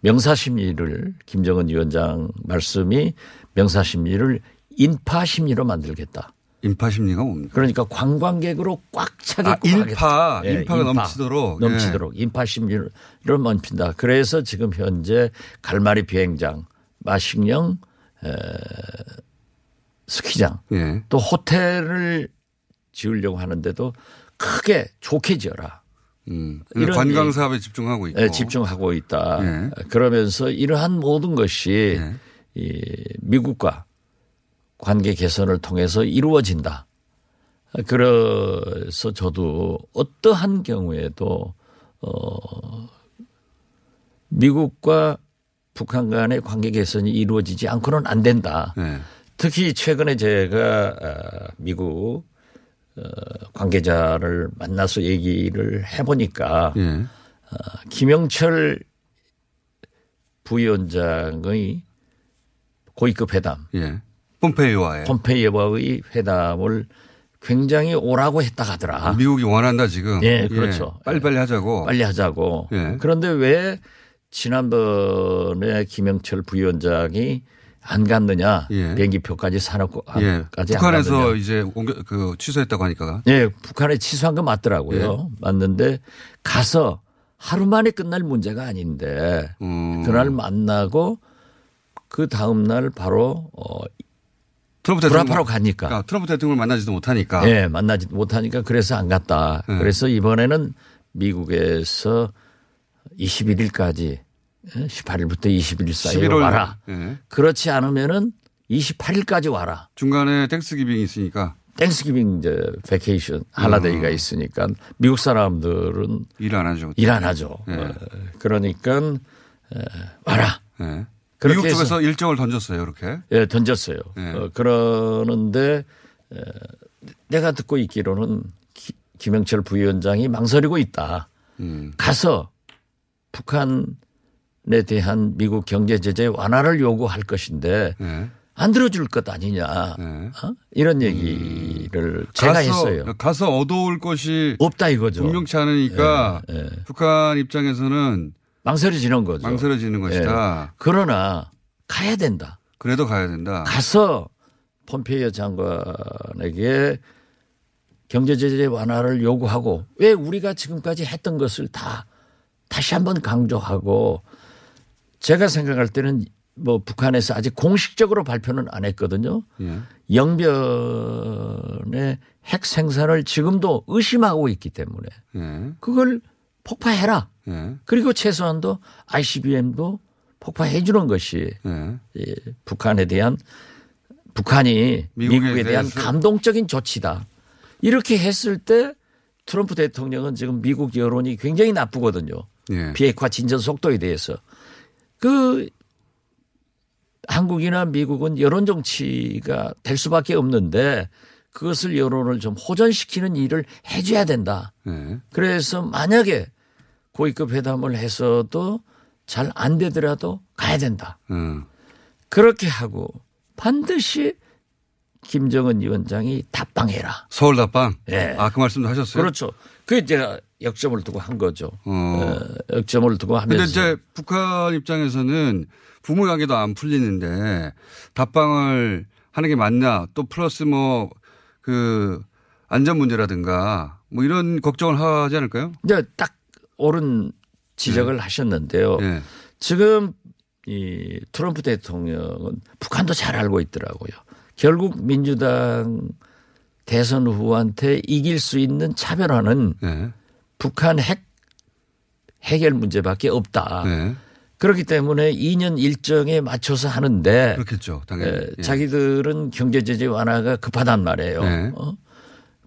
명사심리를 김정은 위원장 말씀이 명사심리를 인파심리로 만들겠다. 인파심리가 뭡니까? 그러니까 관광객으로 꽉 차게 인파가 인파. 넘치도록. 인파심리를 넘친다. 그래서 지금 현재 갈마리 비행장, 마식령 스키장 또 호텔을 지으려고 하는데도 크게 좋게 지어라. 이런 관광 사업에 집중하고 있고. 집중하고 있다. 그러면서 이러한 모든 것이 이 미국과 관계 개선을 통해서 이루어진다. 그래서 저도 어떠한 경우에도 미국과 북한 간의 관계 개선이 이루어지지 않고는 안 된다. 특히 최근에 제가 미국 관계자를 만나서 얘기를 해보니까 김영철 부위원장의 고위급 회담. 예. 폼페이오와의 회담을 굉장히 오라고 했다 하더라. 미국이 원한다 지금. 예, 그렇죠. 빨리빨리 하자고. 빨리 하자고. 예. 그런데 왜 지난번에 김영철 부위원장이 안 갔느냐. 예. 비행기표까지 사놓고 까지 북한에서 안 갔느냐. 이제 취소했다고 하니까. 네, 북한에 취소한 건 맞더라고요. 예. 맞는데 가서 하루 만에 끝날 문제가 아닌데 그날 만나고 그 다음 날 바로 불합하러 가니까. 그러니까 트럼프 대통령을 만나지도 못하니까. 네, 만나지도 못하니까 그래서 안 갔다. 그래서 이번에는 미국에서 21일까지 18일부터 21일 사이에 와라. 그렇지 않으면은 28일까지 와라. 중간에 땡스기빙이 있으니까. 땡스기빙 이제 베케이션 할라데이가 있으니까 미국 사람들은 일 안 하죠. 일 안 하죠. 그러니까 와라. 미국 쪽에서 일정을 던졌어요, 이렇게. 예, 던졌어요. 그러는데 내가 듣고 있기로는 김영철 부위원장이 망설이고 있다. 가서 북한에 대한 미국 경제 제재 완화를 요구할 것인데 안 들어줄 것 아니냐. 이런 얘기를 제가 했어요. 가서 얻어올 것이 없다 이거죠. 분명치 않으니까 북한 입장에서는 망설여지는 거죠. 망설여지는 것이다. 그러나 가야 된다. 그래도 가야 된다. 가서 폼페이오 장관에게 경제 제재 완화를 요구하고 왜 우리가 지금까지 했던 것을 다 다시 한번 강조하고 제가 생각할 때는 뭐 북한에서 아직 공식적으로 발표는 안 했거든요. 영변의 핵 생산을 지금도 의심하고 있기 때문에 그걸 폭파해라. 그리고 최소한도 ICBM도 폭파해 주는 것이 북한에 대한 북한이 미국에 대한 감동적인 조치다. 이렇게 했을 때 트럼프 대통령은 지금 미국 여론이 굉장히 나쁘거든요. 비핵화 진전 속도에 대해서. 한국이나 미국은 여론 정치가 될 수밖에 없는데 그것을 여론을 좀 호전시키는 일을 해 줘야 된다. 그래서 만약에 고위급 회담을 해서도 잘 안 되더라도 가야 된다. 그렇게 하고 반드시 김정은 위원장이 답방해라. 서울 답방? 예. 그 말씀도 하셨어요? 그렇죠. 그게 제가 역점을 두고 한 거죠. 역점을 두고 하면서. 그런데 이제 북한 입장에서는 부모 관계도 안 풀리는데 답방을 하는 게 맞나 또 플러스 안전 문제라든가 이런 걱정을 하지 않을까요? 이제 딱 옳은 지적을 하셨는데요. 지금 이 트럼프 대통령은 북한도 잘 알고 있더라고요. 결국 민주당 대선 후보한테 이길 수 있는 차별화는 북한 핵 해결 문제밖에 없다. 그렇기 때문에 2년 일정에 맞춰서 하는데 그렇겠죠. 당연히. 자기들은 경제 제재 완화가 급하단 말이에요.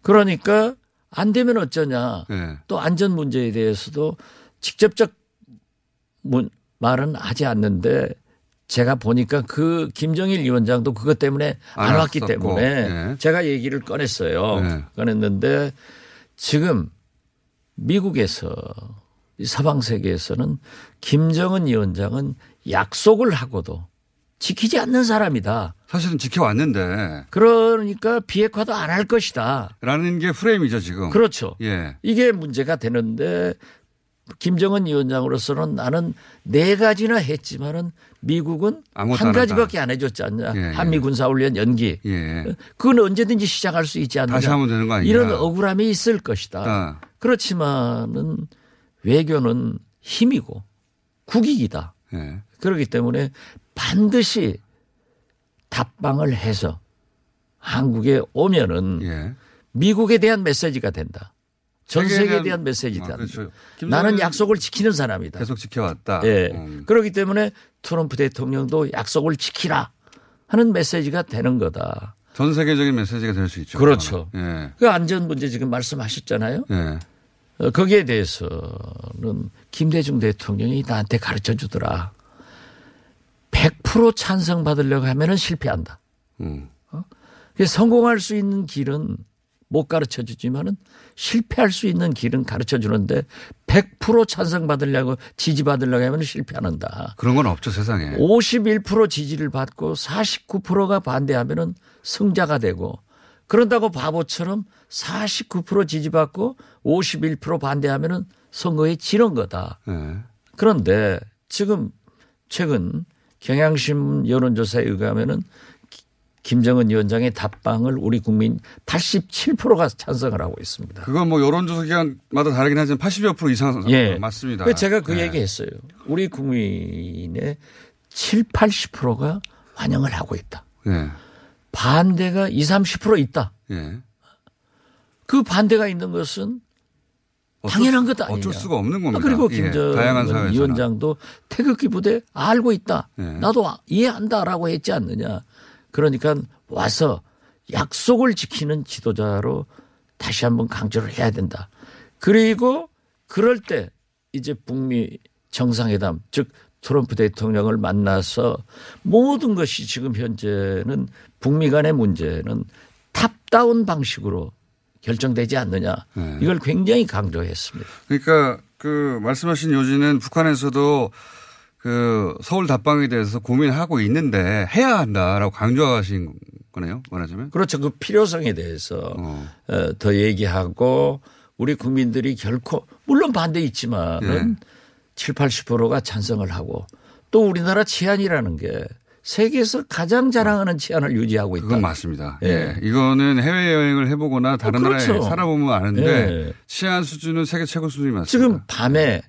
그러니까 안 되면 어쩌냐. 또 안전 문제에 대해서도 직접적 말은 하지 않는데 제가 보니까 김정일 위원장도 그것 때문에 안 왔기 때문에 제가 얘기를 꺼냈어요. 꺼냈는데 지금 미국에서 서방 세계에서는 김정은 위원장은 약속을 하고도 지키지 않는 사람이다. 사실은 지켜왔는데. 그러니까 비핵화도 안 할 것이다. 라는 게 프레임이죠 지금. 그렇죠. 이게 문제가 되는데 김정은 위원장으로서는 나는 4가지나 했지만은 미국은 한 가지밖에 안 해줬지 않냐. 한미 군사훈련 연기. 그건 언제든지 시작할 수 있지 않느냐. 다시 하면 되는 거 아니냐. 이런 억울함이 있을 것이다. 그렇지만은 외교는 힘이고 국익이다. 그렇기 때문에 반드시 답방을 해서 한국에 오면은 미국에 대한 메시지가 된다. 전 세계에 대한 메시지다. 그렇죠. 나는 약속을 지키는 사람이다. 계속 지켜왔다. 그렇기 때문에 트럼프 대통령도 약속을 지키라 하는 메시지가 되는 거다. 전 세계적인 메시지가 될 수 있죠. 그렇죠. 그 안전 문제 지금 말씀하셨잖아요. 거기에 대해서는 김대중 대통령이 나한테 가르쳐 주더라. 100% 찬성받으려고 하면은 실패한다. 성공할 수 있는 길은 못 가르쳐 주지만은 실패할 수 있는 길은 가르쳐 주는데 100% 찬성받으려고 지지받으려고 하면 실패한다. 그런 건 없죠 세상에. 51% 지지를 받고 49%가 반대하면은 승자가 되고 그런다고 바보처럼 49% 지지받고 51% 반대하면은 선거에 지는 거다. 네. 그런데 지금 최근 경향신문 여론조사에 의하면은 김정은 위원장의 답방을 우리 국민 87%가 찬성을 하고 있습니다. 그건 뭐 여론조사 기관마다 다르긴 하지만 80여 % 이상 예. 맞습니다. 제가 그 얘기 했어요. 우리 국민의 7, 80%가 환영을 하고 있다. 예. 반대가 20, 30% 있다. 예. 그 반대가 있는 것은 당연한 것 아니냐. 어쩔 수가 없는 겁니다. 그리고 김정은 위원장도 태극기 부대 알고 있다. 예. 나도 이해한다라고 했지 않느냐. 그러니까 와서 약속을 지키는 지도자로 다시 한번 강조를 해야 된다. 그리고 그럴 때 이제 북미 정상회담 즉 트럼프 대통령을 만나서 모든 것이 지금 현재는 북미 간의 문제는 탑다운 방식으로 결정되지 않느냐. 네. 이걸 굉장히 강조했습니다. 그러니까 그 말씀하신 요지는 북한에서도 그 서울 답방에 대해서 고민하고 있는데 해야 한다라고 강조하신 거네요. 말하자면. 그렇죠. 그 필요성에 대해서 더 얘기하고 우리 국민들이 결코 물론 반대 있지만은 7, 80%가 찬성을 하고 또 우리나라 치안이라는 게 세계에서 가장 자랑하는 치안을 유지하고 있다. 그건 맞습니다. 예. 이거는 해외여행을 해보거나 다른 그렇죠. 나라에 살아보면 아는데 치안 수준은 세계 최고 수준이 맞습니다. 지금 밤에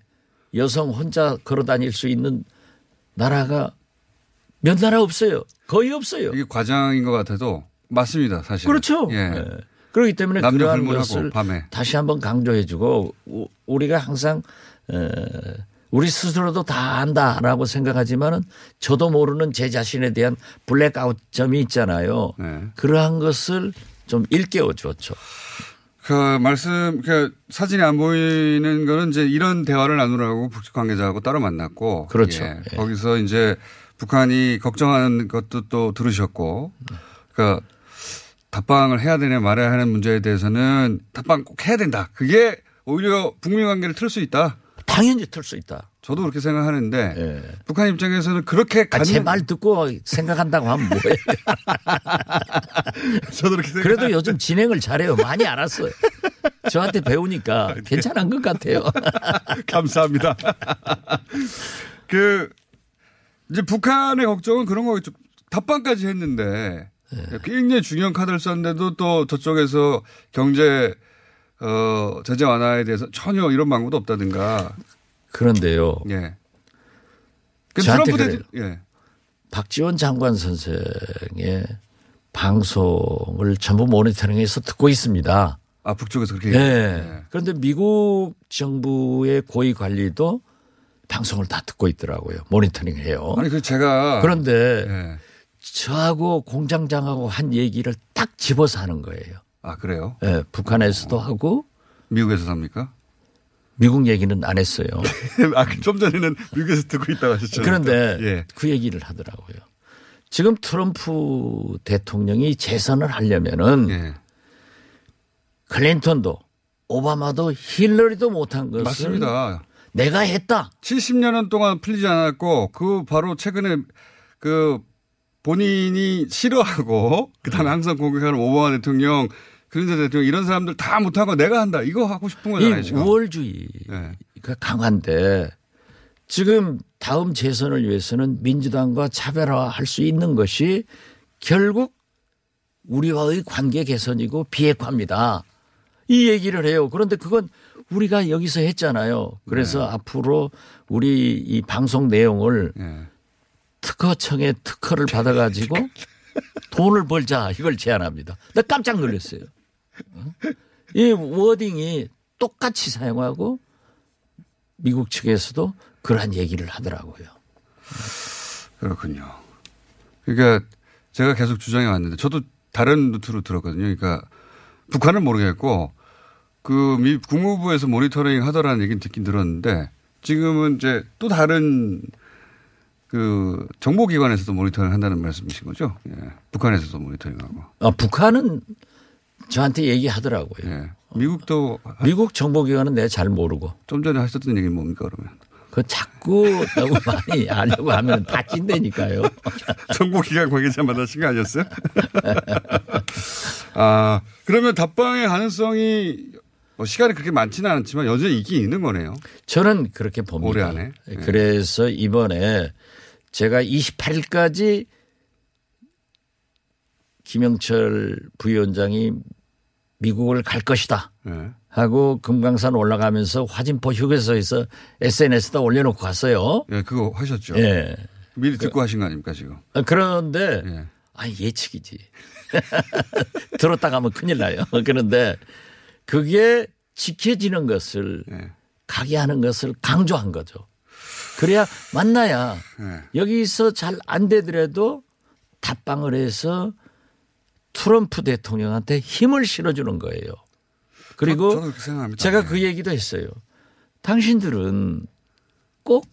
여성 혼자 걸어 다닐 수 있는 나라가 몇 나라 없어요. 거의 없어요. 이게 과장인 것 같아도 맞습니다. 사실. 그렇죠. 예. 그렇기 때문에 남녀 그러한 불문하고 것을 밤에. 다시 한번 강조해 주고 우리가 항상 우리 스스로도 다 안다라고 생각하지만은 저도 모르는 제 자신에 대한 블랙아웃 점이 있잖아요. 네. 그러한 것을 좀 일깨워 줬죠. 그 사진이 안 보이는 거는 이제 이런 대화를 나누라고 북측 관계자하고 따로 만났고. 그렇죠. 예. 거기서 이제 북한이 걱정하는 것도 또 들으셨고. 그러니까 답방을 해야 되냐 말아야 하는 문제에 대해서는 답방 꼭 해야 된다. 그게 오히려 북미 관계를 틀 수 있다. 당연히 틀 수 있다. 저도 그렇게 생각하는데 북한 입장에서는 그렇게 제 말 듣고 생각한다고 하면 뭐예요? 저도 그렇게 생각. 그래도 요즘 진행을 잘해요. 많이 알았어요. 저한테 배우니까 괜찮은 것 같아요. 감사합니다. 이제 북한의 걱정은 그런 거겠죠. 답방까지 했는데 굉장히 중요한 카드를 썼는데도 또 저쪽에서 경제 제재 완화에 대해서 전혀 이런 방법도 없다든가. 그런데요. 예. 저한테 그래요. 박지원 장관 선생의 방송을 전부 모니터링해서 듣고 있습니다. 아, 북쪽에서 그렇게. 네. 그런데 미국 정부의 고위 관리도 방송을 다 듣고 있더라고요. 모니터링해요. 아니, 제가. 그런데 저하고 공장장하고 한 얘기를 딱 집어서 하는 거예요. 아, 그래요? 네. 북한에서도 하고. 미국에서 합니까? 미국 얘기는 안 했어요. 좀 전에는 미국에서 듣고 있다고 하셨죠. 그런데 그 얘기를 하더라고요. 지금 트럼프 대통령이 재선을 하려면은 클린턴도 오바마도 힐러리도 못한 것을 맞습니다. 내가 했다. 70년 동안 풀리지 않았고 그 바로 최근에 본인이 싫어하고 그다음에 항상 공격하는 오바마 대통령 클린턴 대통령 이런 사람들 다 못하고 내가 한다. 이거 하고 싶은 거잖아요. 이 우월주의가 강한데 지금 다음 재선을 위해서는 민주당과 차별화할 수 있는 것이 결국 우리와의 관계 개선이고 비핵화입니다. 이 얘기를 해요. 그런데 그건 우리가 여기서 했잖아요. 그래서 앞으로 우리 이 방송 내용을 특허청에 특허를 받아가지고 돈을 벌자 이걸 제안합니다. 나 깜짝 놀랐어요. 이 워딩이 똑같이 사용하고 미국 측에서도 그러한 얘기를 하더라고요. 그렇군요. 그러니까 제가 계속 주장해 왔는데 저도 다른 루트로 들었거든요. 그러니까 북한은 모르겠고 미 국무부에서 모니터링 하더라는 얘기는 듣긴 들었는데 지금은 이제 또 다른 정보기관에서도 모니터링 한다는 말씀이신 거죠? 예. 북한에서도 모니터링하고. 북한은 저한테 얘기하더라고요. 예. 미국도 미국 정보기관은 내가 잘 모르고. 좀 전에 하셨던 얘기는 뭡니까 그러면? 그 자꾸 너무 많이 하려고 하면 다 찐다니까요. 정보기관 관계자 만나신 거 아니었어요? 아, 그러면 답방의 가능성이 시간이 그렇게 많지는 않지만 여전히 있긴 있는 거네요. 저는 그렇게 봅니다. 올해 안에. 네. 그래서 이번에 제가 28일까지 김영철 부위원장이 미국을 갈 것이다. 네. 하고 금강산 올라가면서 화진포 휴게소에서 SNS에다 올려놓고 갔어요. 예, 그거 하셨죠. 예. 미리 듣고 하신 거 아닙니까 지금? 그런데 예. 예측이지. 들었다 가면 큰일 나요. 그런데 그게 지켜지는 것을 가게 하는 것을 강조한 거죠. 그래야 만나야 여기서 잘 안 되더라도 답방을 해서 트럼프 대통령한테 힘을 실어주는 거예요. 그리고 저도 그렇게 생각합니다. 제가 그 얘기도 했어요. 당신들은 꼭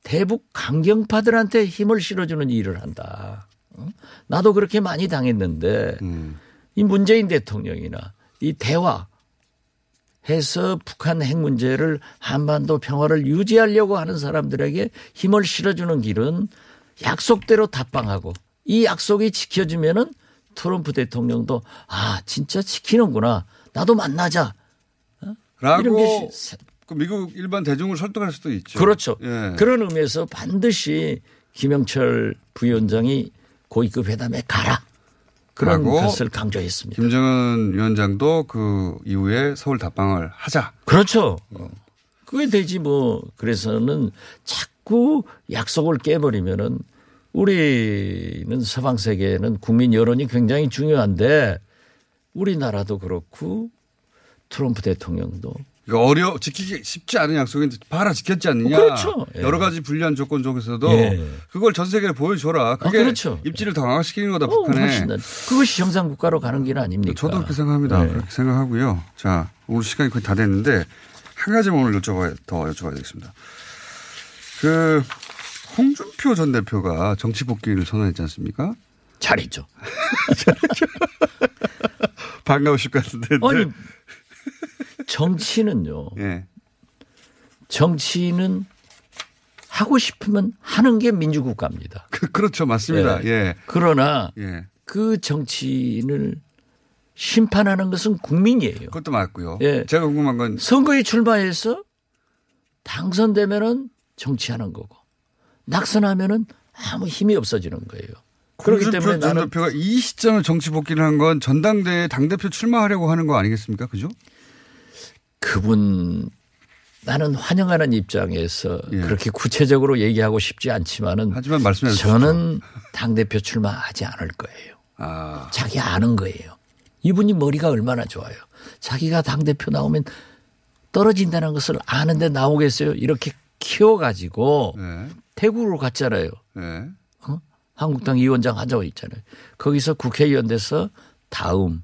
대북 강경파들한테 힘을 실어주는 일을 한다. 나도 그렇게 많이 당했는데 이 문재인 대통령이나 이 대화해서 북한 핵 문제를 한반도 평화를 유지하려고 하는 사람들에게 힘을 실어주는 길은 약속대로 답방하고 이 약속이 지켜지면은 트럼프 대통령도 진짜 지키는구나. 나도 만나자. 라고 그 미국 일반 대중을 설득할 수도 있죠. 그렇죠. 예. 그런 의미에서 반드시 김영철 부위원장이 고위급 회담에 가라. 그런 것을 강조했습니다. 김정은 위원장도 그 이후에 서울 답방을 하자. 그렇죠. 그게 되지 뭐. 그래서는 자꾸 약속을 깨버리면은 우리는 서방 세계에는 국민 여론이 굉장히 중요한데 우리나라도 그렇고 트럼프 대통령도 지키기 쉽지 않은 약속인데 봐라 지켰지 않느냐. 그렇죠. 여러 가지 불리한 조건 속에서도 그걸 전 세계에 보여줘라. 그게 그렇죠. 입지를 더 강화시키는 거다 북한에. 그것이 정상국가로 가는 길 아닙니까? 저도 그렇게 생각합니다. 그렇게 생각하고요. 자, 오늘 시간이 거의 다 됐는데 한 가지만 오늘 더 여쭤봐야 되겠습니다. 그 홍준표 전 대표가 정치 복귀를 선언했지 않습니까? 잘했죠. 반가우실 것 같은데. 아니 정치는요. 정치는 하고 싶으면 하는 게 민주국가입니다. 그렇죠. 맞습니다. 예. 그러나 그 정치인을 심판하는 것은 국민이에요. 그것도 맞고요. 제가 궁금한 건 선거에 출마해서 당선되면은 정치하는 거고 낙선하면은 아무 힘이 없어지는 거예요. 그렇기 때문에 전 대표가 이 시점에 정치 복귀를 한 건 전당대회에 당대표 출마하려고 하는 거 아니겠습니까? 그죠? 그분 나는 환영하는 입장에서 그렇게 구체적으로 얘기하고 싶지 않지만은 하지만 말씀해 주십시오. 저는 당대표 출마하지 않을 거예요. 자기 아는 거예요. 이분이 머리가 얼마나 좋아요. 자기가 당대표 나오면 떨어진다는 것을 아는데 나오겠어요. 이렇게 키워가지고 태국으로 갔잖아요. 한국당 위원장 하자고 했잖아요. 거기서 국회의원 돼서 다음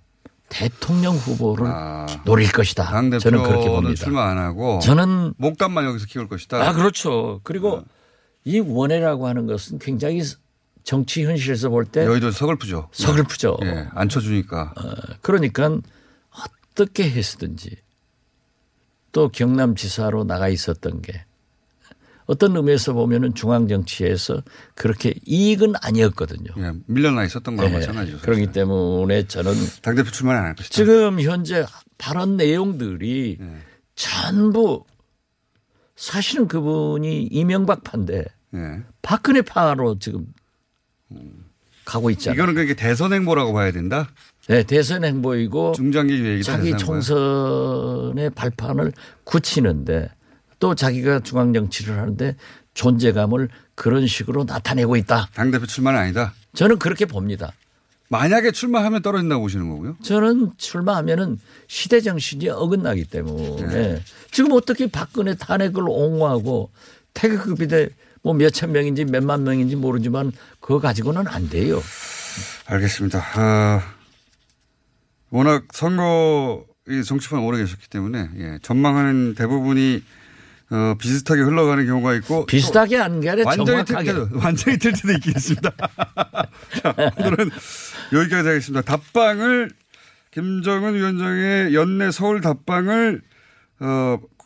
대통령 후보를 노릴 것이다. 저는 그렇게 봅니다. 출마 안 하고 저는 목감만 여기서 키울 것이다. 그렇죠. 그리고 이 원외라고 하는 것은 굉장히 정치 현실에서 볼 때 여의도 서글프죠. 서글프죠. 안 쳐주니까. 그러니까 어떻게 했든지 또 경남지사로 나가 있었던 게 어떤 의미에서 보면은 중앙정치에서 그렇게 이익은 아니었거든요. 밀려나 있었던 거랑 마찬가지죠. 그렇기 때문에 저는 당대표 출마는 안 할 것이다. 지금 현재 발언 내용들이 전부 사실은 그분이 이명박 파인데 박근혜 파로 지금 가고 있잖아요. 이거는 그렇게 대선 행보라고 봐야 된다? 네, 대선 행보이고 중장기 계획이다. 자기 총선의 발판을 굳히는데 또 자기가 중앙정치를 하는데 존재감을 그런 식으로 나타내고 있다. 당대표 출마는 아니다. 저는 그렇게 봅니다. 만약에 출마하면 떨어진다고 보시는 거고요? 저는 출마하면은 시대 정신이 어긋나기 때문에 지금 어떻게 박근혜 탄핵을 옹호하고 태극급이 돼 뭐 몇천 명인지 몇만 명인지 모르지만 그거 가지고는 안 돼요. 알겠습니다. 워낙 선거 정치판에 오래 계셨기 때문에 전망하는 대부분이 비슷하게 흘러가는 경우가 있고 비슷하게 하는 게 아니라 완전히 틀 때도 있긴 있습니다. 자, 오늘은 여기까지 하겠습니다. 답방을 김정은 위원장의 연내 서울 답방을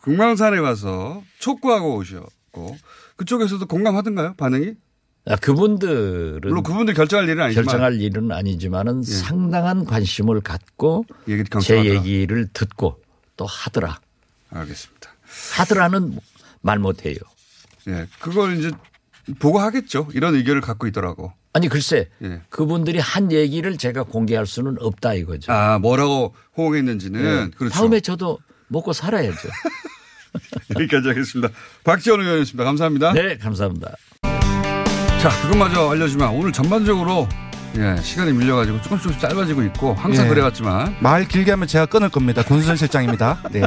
금강산에 가서 촉구하고 오셨고 그쪽에서도 공감하던가요? 반응이? 그분들은 물론 그분들 결정할 일은 아니지만 결정할 일은 아니지만은 상당한 관심을 갖고 제 얘기를 듣고 또 하더라. 알겠습니다. 하더라는 말 못해요. 예, 그걸 이제 보고 하겠죠. 이런 의견을 갖고 있더라고. 아니 글쎄 그분들이 한 얘기를 제가 공개할 수는 없다 이거죠. 뭐라고 호응했는지는. 그렇죠. 다음에 저도 먹고 살아야죠. 여기까지 하겠습니다. 박지원 의원이었습니다. 감사합니다. 네, 감사합니다. 자, 그것마저 알려주면 오늘 전반적으로 시간이 밀려가지고 조금씩 짧아지고 있고 항상 그래왔지만 말 길게 하면 제가 끊을 겁니다. 권순선 실장입니다. 네.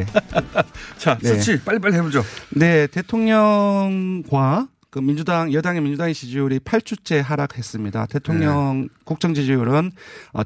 자, 수치 빨리빨리 해보죠. 네, 대통령과 여당의 민주당의 지지율이 8주째 하락했습니다. 대통령 국정 지지율은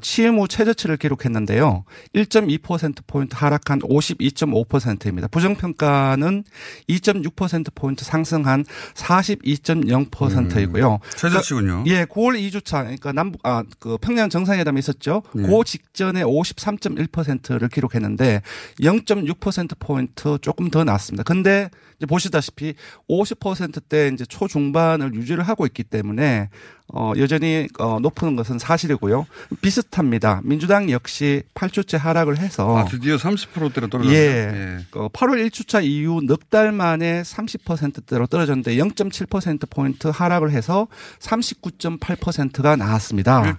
취임 후 최저치를 기록했는데요. 1.2%포인트 하락한 52.5%입니다. 부정평가는 2.6%포인트 상승한 42.0%이고요. 최저치군요. 9월 2주차, 그러니까 평양 정상회담이 있었죠. 그 직전에 53.1%를 기록했는데 0.6%포인트 조금 더 낮습니다. 근데 이제 보시다시피 50%대 이제 초중반을 유지를 하고 있기 때문에 여전히 높은 것은 사실이고요. 비슷합니다. 민주당 역시 8주째 하락을 해서 드디어 30%대로 떨어졌네요. 8월 1주차 이후 넉 달 만에 30%대로 떨어졌는데 0.7%포인트 하락을 해서 39.8%가 나왔습니다.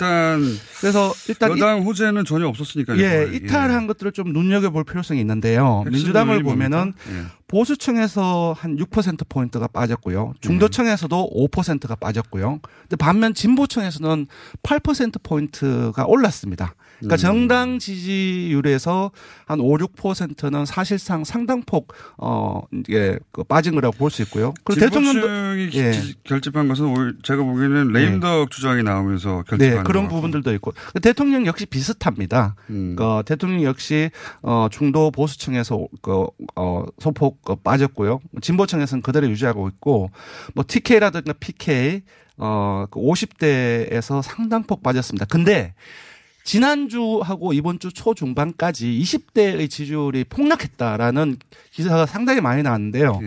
그래서 여당 호재는 전혀 없었으니까요. 이탈한 것들을 좀 눈여겨볼 필요성이 있는데요. 민주당을 보면은 보수층에서 한 6%포인트가 빠졌고요. 중도층에서도 5%가 빠졌고요. 근데 반면 진보층에서는 8%포인트가 올랐습니다. 그러니까 정당 지지율에서 한 5, 6%는 사실상 상당폭 빠진 거라고 볼 수 있고요. 그리고 대통령이 결집한 것은 제가 보기에는 레임덕 주장이 나오면서 결집한 그런 부분들도 있고 대통령 역시 비슷합니다. 대통령 역시 중도 보수층에서 소폭 빠졌고요. 진보층에서는 그대로 유지하고 있고 TK라든가 PK 50대에서 상당폭 빠졌습니다. 근데 지난주하고 이번 주 초중반까지 20대의 지지율이 폭락했다라는 기사가 상당히 많이 나왔는데요.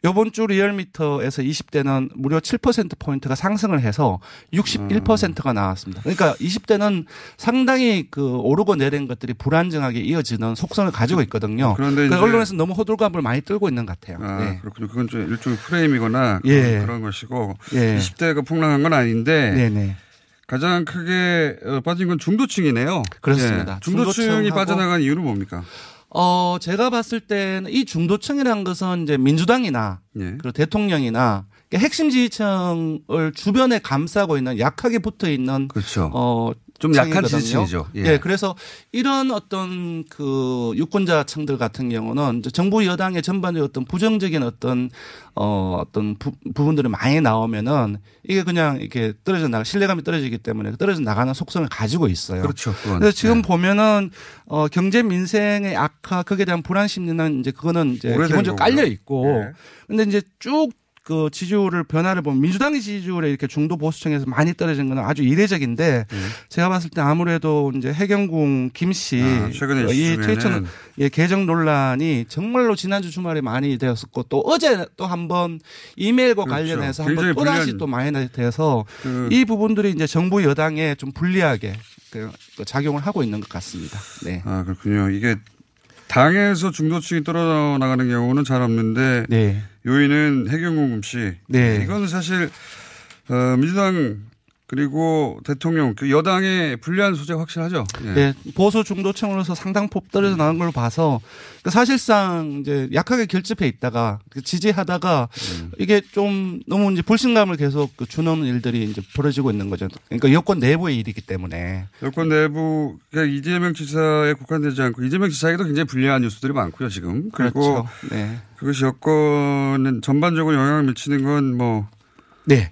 이번 주 리얼미터에서 20대는 무려 7%포인트가 상승을 해서 61%가 나왔습니다. 그러니까 20대는 상당히 오르고 내린 것들이 불안정하게 이어지는 속성을 가지고 있거든요. 그런데 언론에서 너무 호들갑을 많이 떨고 있는 것 같아요. 그렇군요. 그건 좀 일종의 프레임이거나 그런 것이고 20대가 폭락한 건 아닌데 가장 크게 빠진 건 중도층이네요. 그렇습니다. 중도층이 빠져나간 이유는 뭡니까? 제가 봤을 때는 이 중도층이라는 것은 이제 민주당이나 그리고 대통령이나 핵심 지지층을 주변에 감싸고 있는 약하게 붙어 있는 좀 약한 지지층이죠. 그래서 이런 어떤 유권자층들 같은 경우는 정부 여당의 전반적인 어떤 부정적인 어떤 부분들이 많이 나오면은 이게 그냥 이렇게 신뢰감이 떨어지기 때문에 떨어져 나가는 속성을 가지고 있어요. 그렇죠. 그래서 지금 보면은 경제 민생의 악화, 거기에 대한 불안 심리는 이제 그거는 이제 기본적으로 깔려 있고, 근데 이제 쭉 지지율을 변화를 보면 민주당의 지지율에 이렇게 중도 보수층에서 많이 떨어진 건 아주 이례적인데 제가 봤을 때 아무래도 이제 해경궁 김씨 최근에 이 트위터 개정 논란이 정말로 지난주 주말에 많이 되었었고 또 어제 또 한번 이메일과 관련해서 한번 또다시 또 많이 돼서 이 부분들이 이제 정부 여당에 좀 불리하게 작용을 하고 있는 것 같습니다. 네. 그렇군요. 이게 당에서 중도층이 떨어져 나가는 경우는 잘 없는데 요인은 해경궁 씨. 이건 사실 민주당 그리고 대통령 여당의 불리한 소재가 확실하죠. 보수 중도층으로서 상당폭 떨어져 나간 걸 봐서 사실상 이제 약하게 결집해 있다가 지지하다가 이게 좀 너무 이제 불신감을 계속 주는 일들이 이제 벌어지고 있는 거죠. 그러니까 여권 내부의 일이기 때문에. 여권 내부 그러니까 이재명 지사에 국한되지 않고 이재명 지사에게도 굉장히 불리한 뉴스들이 많고요 지금. 그리고 그것이 여권은 전반적으로 영향을 미치는 건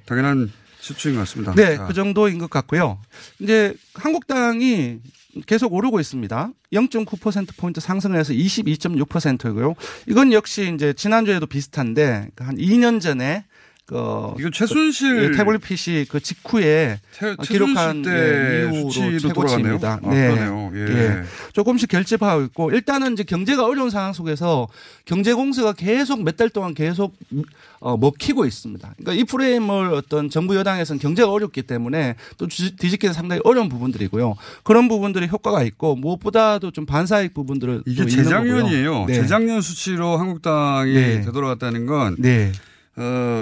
당연한 수치인 것 같습니다. 그 정도인 것 같고요. 이제 한국당이 계속 오르고 있습니다. 0.9%포인트 상승을 해서 22.6%고요. 이건 역시 이제 지난주에도 비슷한데 한 2년 전에 이거 최순실 태블릿 PC 그 직후에 기록한 이후로 최고치입니다. 그러네요. 예. 조금씩 결집하고 있고 일단은 이제 경제가 어려운 상황 속에서 경제 공세가 계속 몇 달 동안 계속 먹히고 있습니다. 그러니까 이 프레임을 어떤 정부 여당에서는 경제가 어렵기 때문에 또 뒤집기는 상당히 어려운 부분들이고요. 그런 부분들이 효과가 있고 무엇보다도 좀 반사익 부분들을 이게 재작년이에요. 네. 재작년 수치로 한국당이 되돌아갔다는 건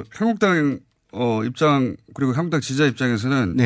한국당 입장 그리고 한국당 지지자 입장에서는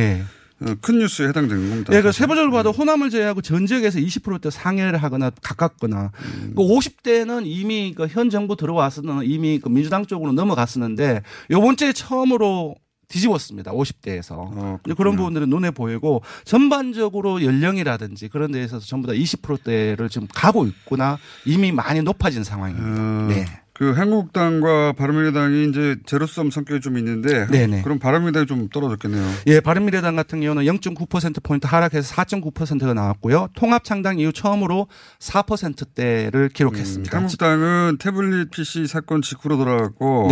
큰 뉴스에 해당되는 겁니다. 네, 그 세부적으로 봐도 호남을 제외하고 전 지역에서 20%대 상회를 하거나 가깝거나 그 50대는 이미 그 현 정부 들어와서는 이미 그 민주당 쪽으로 넘어갔었는데 이번 주에 처음으로 뒤집었습니다. 50대에서. 그런 부분들은 눈에 보이고 전반적으로 연령이라든지 그런 데에 있어서 전부 다 20%대를 지금 가고 있구나 이미 많이 높아진 상황입니다. 그 한국당과 바른미래당이 이제 제로섬 성격이 좀 있는데 그럼 바른미래당이 좀 떨어졌겠네요. 예, 바른미래당 같은 경우는 0.9%포인트 하락해서 4.9%가 나왔고요. 통합창당 이후 처음으로 4%대를 기록했습니다. 한국당은 태블릿 PC 사건 직후로 돌아갔고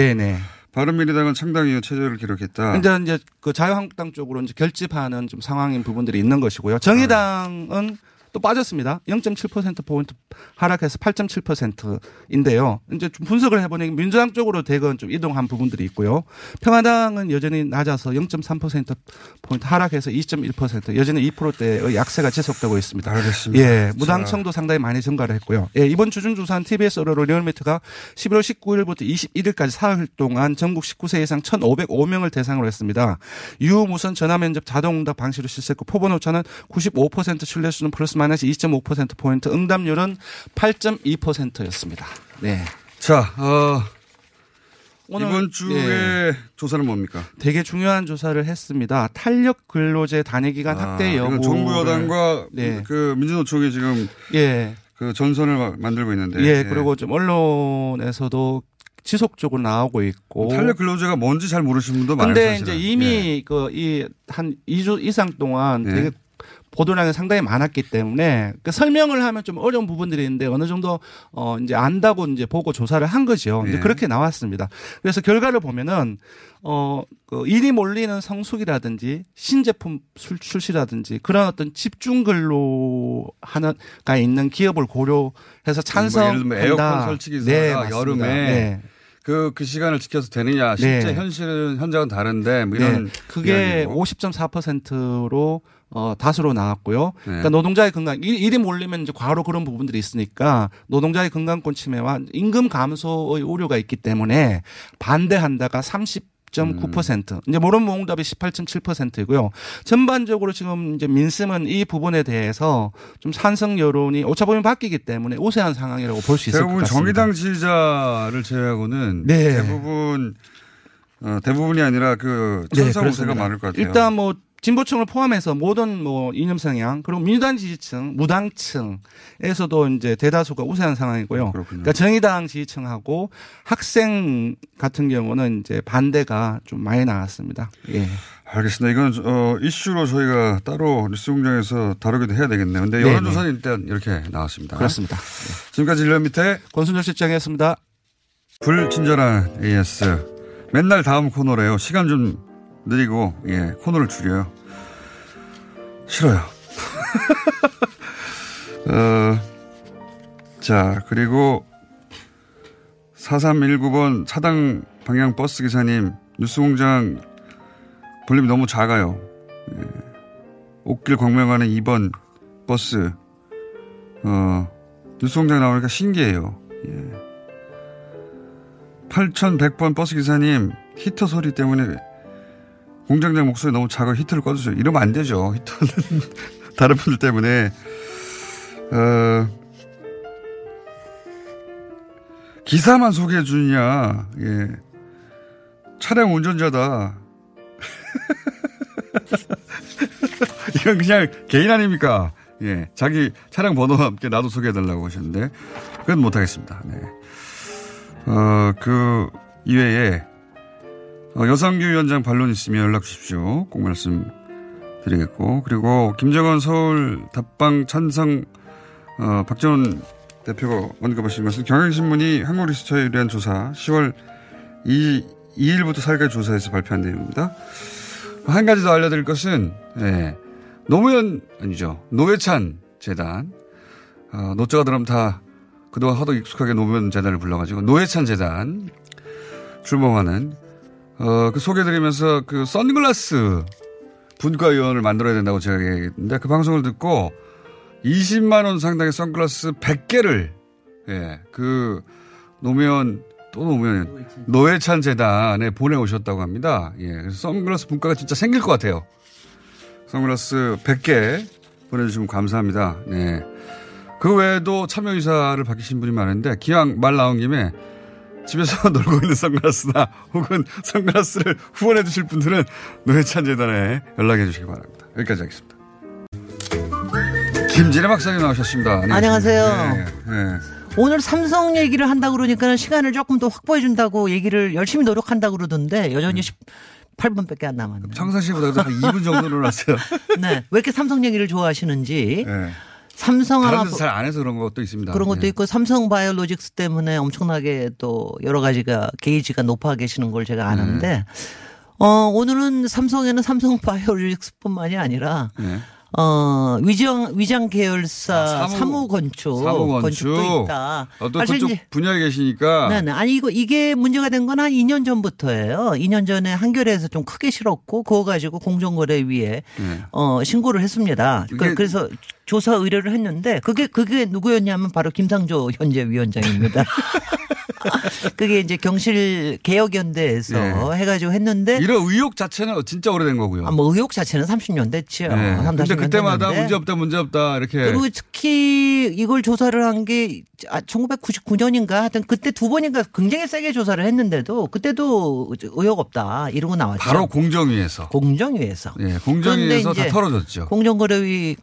바른미래당은 창당 이후 최저를 기록했다. 이제 그 자유한국당 쪽으로 이제 결집하는 좀 상황인 부분들이 있는 것이고요. 정의당은 또 빠졌습니다. 0.7%포인트 하락해서 8.7%인데요. 이제 좀 분석을 해보니 민주당 쪽으로 대건 좀 이동한 부분들이 있고요. 평화당은 여전히 낮아서 0.3%포인트 하락해서 2.1% 여전히 2%대의 약세가 지속되고 있습니다. 알겠습니다. 예, 무당층도 상당히 많이 증가를 했고요. 예, 이번 주중조사한 TBS 언론 리얼미터가 11월 19일부터 21일까지 사흘 동안 전국 19세 이상 1,505명을 대상으로 했습니다. 유무선 전화면접 자동응답 방식으로 실시했고 표본 오차는 95% 신뢰수준 플러스 마이너스 2.5%포인트 응답률은 8.2%였습니다. 네. 자, 오늘 이번 주에 조사는 뭡니까? 되게 중요한 조사를 했습니다. 탄력 근로제 단위기간 확대 여부. 정부 여당과 그 민주노총이 지금 그 전선을 만들고 있는데. 그리고 좀 언론에서도 지속적으로 나오고 있고. 탄력 근로제가 뭔지 잘 모르시는 분도 많아요. 근데 이제 이미 한 2주 이상 동안 되게 보도량이 상당히 많았기 때문에 그 설명을 하면 좀 어려운 부분들이 있는데 어느 정도 이제 안다고 이제 보고 조사를 한 거죠. 이제 그렇게 나왔습니다. 그래서 결과를 보면은 그 일이 몰리는 성수기라든지 신제품 출시라든지 그런 어떤 집중 근로가 있는 기업을 고려해서 찬성한다. 예를 들면 에어컨 설치 기사가 여름에 그 시간을 지켜서 되느냐. 실제 현실은 현장은 다른데 뭐 이런 그게 50.4%로 다수로 나왔고요. 그러니까 노동자의 건강, 일이 몰리면 이제 과로 그런 부분들이 있으니까 노동자의 건강권 침해와 임금 감소의 우려가 있기 때문에 반대한다가 30.9%. 이제 모론모응답이 18.7%이고요. 전반적으로 지금 이제 민심은 이 부분에 대해서 좀 찬성 여론이 오차범위 바뀌기 때문에 우세한 상황이라고 볼 수 있을 것 같습니다. 정의당 지지자를 제외하고는 대부분이 아니라 그 찬성 우세가 많을 것 같아요. 일단 뭐 진보층을 포함해서 모든 뭐 이념 성향 그리고 민주당 지지층, 무당층에서도 이제 대다수가 우세한 상황이고요. 그러니까 정의당 지지층하고 학생 같은 경우는 이제 반대가 좀 많이 나왔습니다. 예. 알겠습니다. 이건 이슈로 저희가 따로 뉴스공장에서 다루기도 해야 되겠네요. 근데 여론조사는 일단 이렇게 나왔습니다. 그렇습니다. 지금까지 리얼미터의 권순철 실장이었습니다. 불친절한 AS. 맨날 다음 코너래요. 시간 좀 느리고 코너를 줄여요. 싫어요. 자, 그리고 4319번 차당 방향 버스 기사님 뉴스공장 볼륨이 너무 작아요. 옥길 광명하는 2번 버스 뉴스공장 나오니까 신기해요. 8100번 버스 기사님 히터 소리 때문에 공장장 목소리 너무 작아 히터를 꺼주세요. 이러면 안 되죠. 히터는 다른 분들 때문에. 기사만 소개해 주느냐. 차량 운전자다. 이건 그냥 개인 아닙니까? 자기 차량 번호와 함께 나도 소개해달라고 하셨는데 그건 못하겠습니다. 그 이외에 여성교위원장 반론 있으면 연락 주십시오. 꼭 말씀드리겠고. 그리고 김정은 서울 답방 찬성 박지원 대표가 언급하신 것은 경향신문이 한국리서치에 의뢰한 조사 10월 2일부터 4일까지 조사해서 발표한 내용입니다. 한 가지 더 알려드릴 것은 노무현 아니죠. 노회찬 재단. 노자가 들으면 다 그동안 하도 익숙하게 노무현 재단을 불러가지고 노회찬 재단 출범하는 그 소개드리면서 그 선글라스 분과위원을 만들어야 된다고 제가 얘기했는데 그 방송을 듣고 20만 원 상당의 선글라스 100개를 그 노회찬 재단에 보내오셨다고 합니다. 그래서 선글라스 분과가 진짜 생길 것 같아요. 선글라스 100개 보내주시면 감사합니다. 네. 그 외에도 참여 의사를 밝히신 분이 많은데 기왕 말 나온 김에 집에서 놀고 있는 선글라스나 혹은 선글라스를 후원해 주실 분들은 노회찬 재단에 연락해 주시기 바랍니다. 여기까지 하겠습니다. 김진애 박사님 나오셨습니다. 안녕하세요. 네. 오늘 삼성 얘기를 한다고 그러니까 시간을 조금 더 확보해 준다고 얘기를 열심히 노력한다고 그러던데 여전히 18분밖에 안 남았네요. 평상시보다 한 2분 정도 늘어났어요. 네. 왜 이렇게 삼성 얘기를 좋아하시는지. 네. 삼성 다른 데서 잘 안 해서 그런 것도 있습니다. 그런 것도 있고 삼성 바이오로직스 때문에 엄청나게 또 여러 가지가 게이지가 높아 계시는 걸 제가 아는데 오늘은 삼성에는 삼성 바이오로직스뿐만이 아니라 위장 계열사 사무 건축도 있다. 또 그쪽 분야에 계시니까. 네네. 아니 이게 문제가 된 건 한 2년 전부터예요. 2년 전에 한겨레에서 좀 크게 실었고 그거 가지고 공정거래위에 신고를 했습니다. 그래서 조사 의뢰를 했는데 그게 누구였냐면 바로 김상조 현재 위원장입니다. 그게 이제 경실 개혁연대에서 해가지고 했는데 이런 의혹 자체는 진짜 오래된 거고요. 뭐 의혹 자체는 30년 됐죠. 그런데 그때마다 문제 없다 이렇게. 그리고 특히 이걸 조사를 한 게 1999년인가 하여튼 그때 두 번인가 굉장히 세게 조사를 했는데도 그때도 의혹 없다 이러고 나왔죠. 바로 공정위에서. 공정위에서 다 털어졌죠. 공정거래위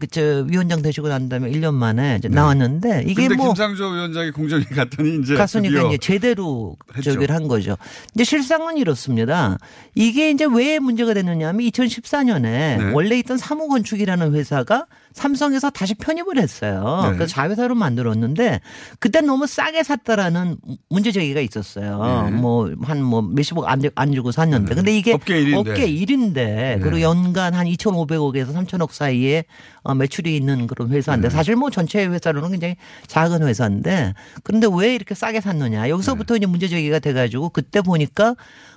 위원장 되시고 난 다음에 1년 만에 이제 나왔는데 이게 근데 김상조 위원장이 공정위 갔더니 이제 갔으니까 이제 제대로 저기를 한 거죠. 이제 실상은 이렇습니다. 이게 이제 왜 문제가 됐느냐 하면 2014년에 원래 있던 사무건축이라는 회사가 삼성에서 다시 편입을 했어요. 그래서 자회사로 만들었는데 그때 너무 싸게 샀다라는 문제 제기가 있었어요. 몇십억 안 주고 샀는데. 근데 이게 업계 1인데 그리고 연간 한 2,500억에서 3,000억 사이에 매출이 있는 그런 회사인데 사실 전체 회사로는 굉장히 작은 회사인데 그런데 왜 이렇게 싸게 샀느냐. 여기서부터 이제 문제 제기가 돼가지고 그때 보니까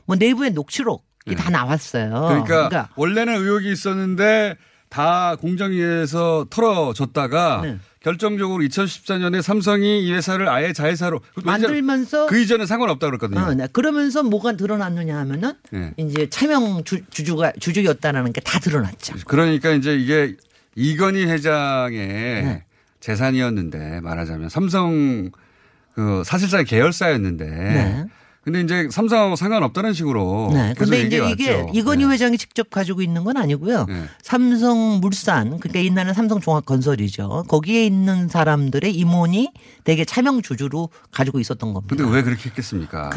내부에 녹취록이 다 나왔어요. 그러니까 원래는 의혹이 있었는데 다 공정위에서 털어졌다가 결정적으로 2014년에 삼성이 이 회사를 아예 자회사로 만들면서 그 이전에 상관없다 그랬거든요. 그러면서 뭐가 드러났느냐 하면은 이제 차명 주주였다라는 게 다 드러났죠. 그러니까 이제 이게 이건희 회장의 재산이었는데 말하자면 삼성 그 사실상 계열사였는데 근데 이제 삼성하고 상관없다는 식으로. 근데 이제 이게 이건희 회장이 직접 가지고 있는 건 아니고요. 삼성물산 그러니까 옛날에 삼성종합건설이죠. 거기에 있는 사람들의 임원이 되게 차명 주주로 가지고 있었던 겁니다. 근데 왜 그렇게 했겠습니까?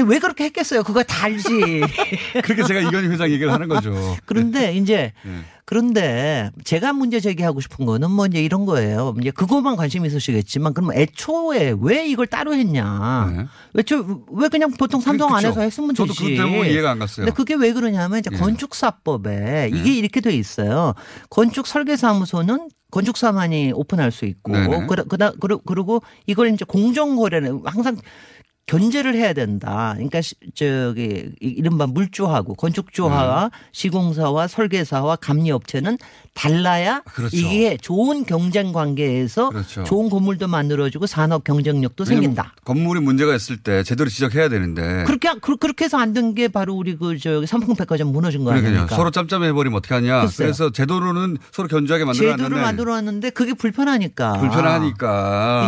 왜 그렇게 했겠어요? 그거 다 알지. 그렇게 제가 이건희 회장 얘기를 하는 거죠. 그런데 이제 그런데 제가 문제 제기하고 싶은 거는 이제 이런 거예요. 이제 그것만 관심 있으시겠지만 그럼 애초에 왜 이걸 따로 했냐. 왜 그냥 보통 삼성 안에서 했으면 되지. 저도 그 때문에 이해가 안 갔어요. 근데 그게 왜 그러냐면 이제 건축사법에 이게 이렇게 돼 있어요. 건축 설계사무소는 건축사만이 오픈할 수 있고 그리고 이걸 이제 공정거래는 항상 견제를 해야 된다. 그러니까 이른바 물주하고 건축주하와 시공사와 설계사와 감리업체는 달라야 이게 좋은 경쟁 관계에서 좋은 건물도 만들어지고 산업 경쟁력도 생긴다. 건물이 문제가 있을 때 제대로 지적해야 되는데 그렇게 해서 안 된 게 바로 우리 삼풍백화점 무너진 거 아닙니까? 서로 짬짬해버리면 어떻게 하냐. 글쎄요. 그래서 제도로는 서로 견주하게 만들어놨는데 제도를 만들어놨는데 그게 불편하니까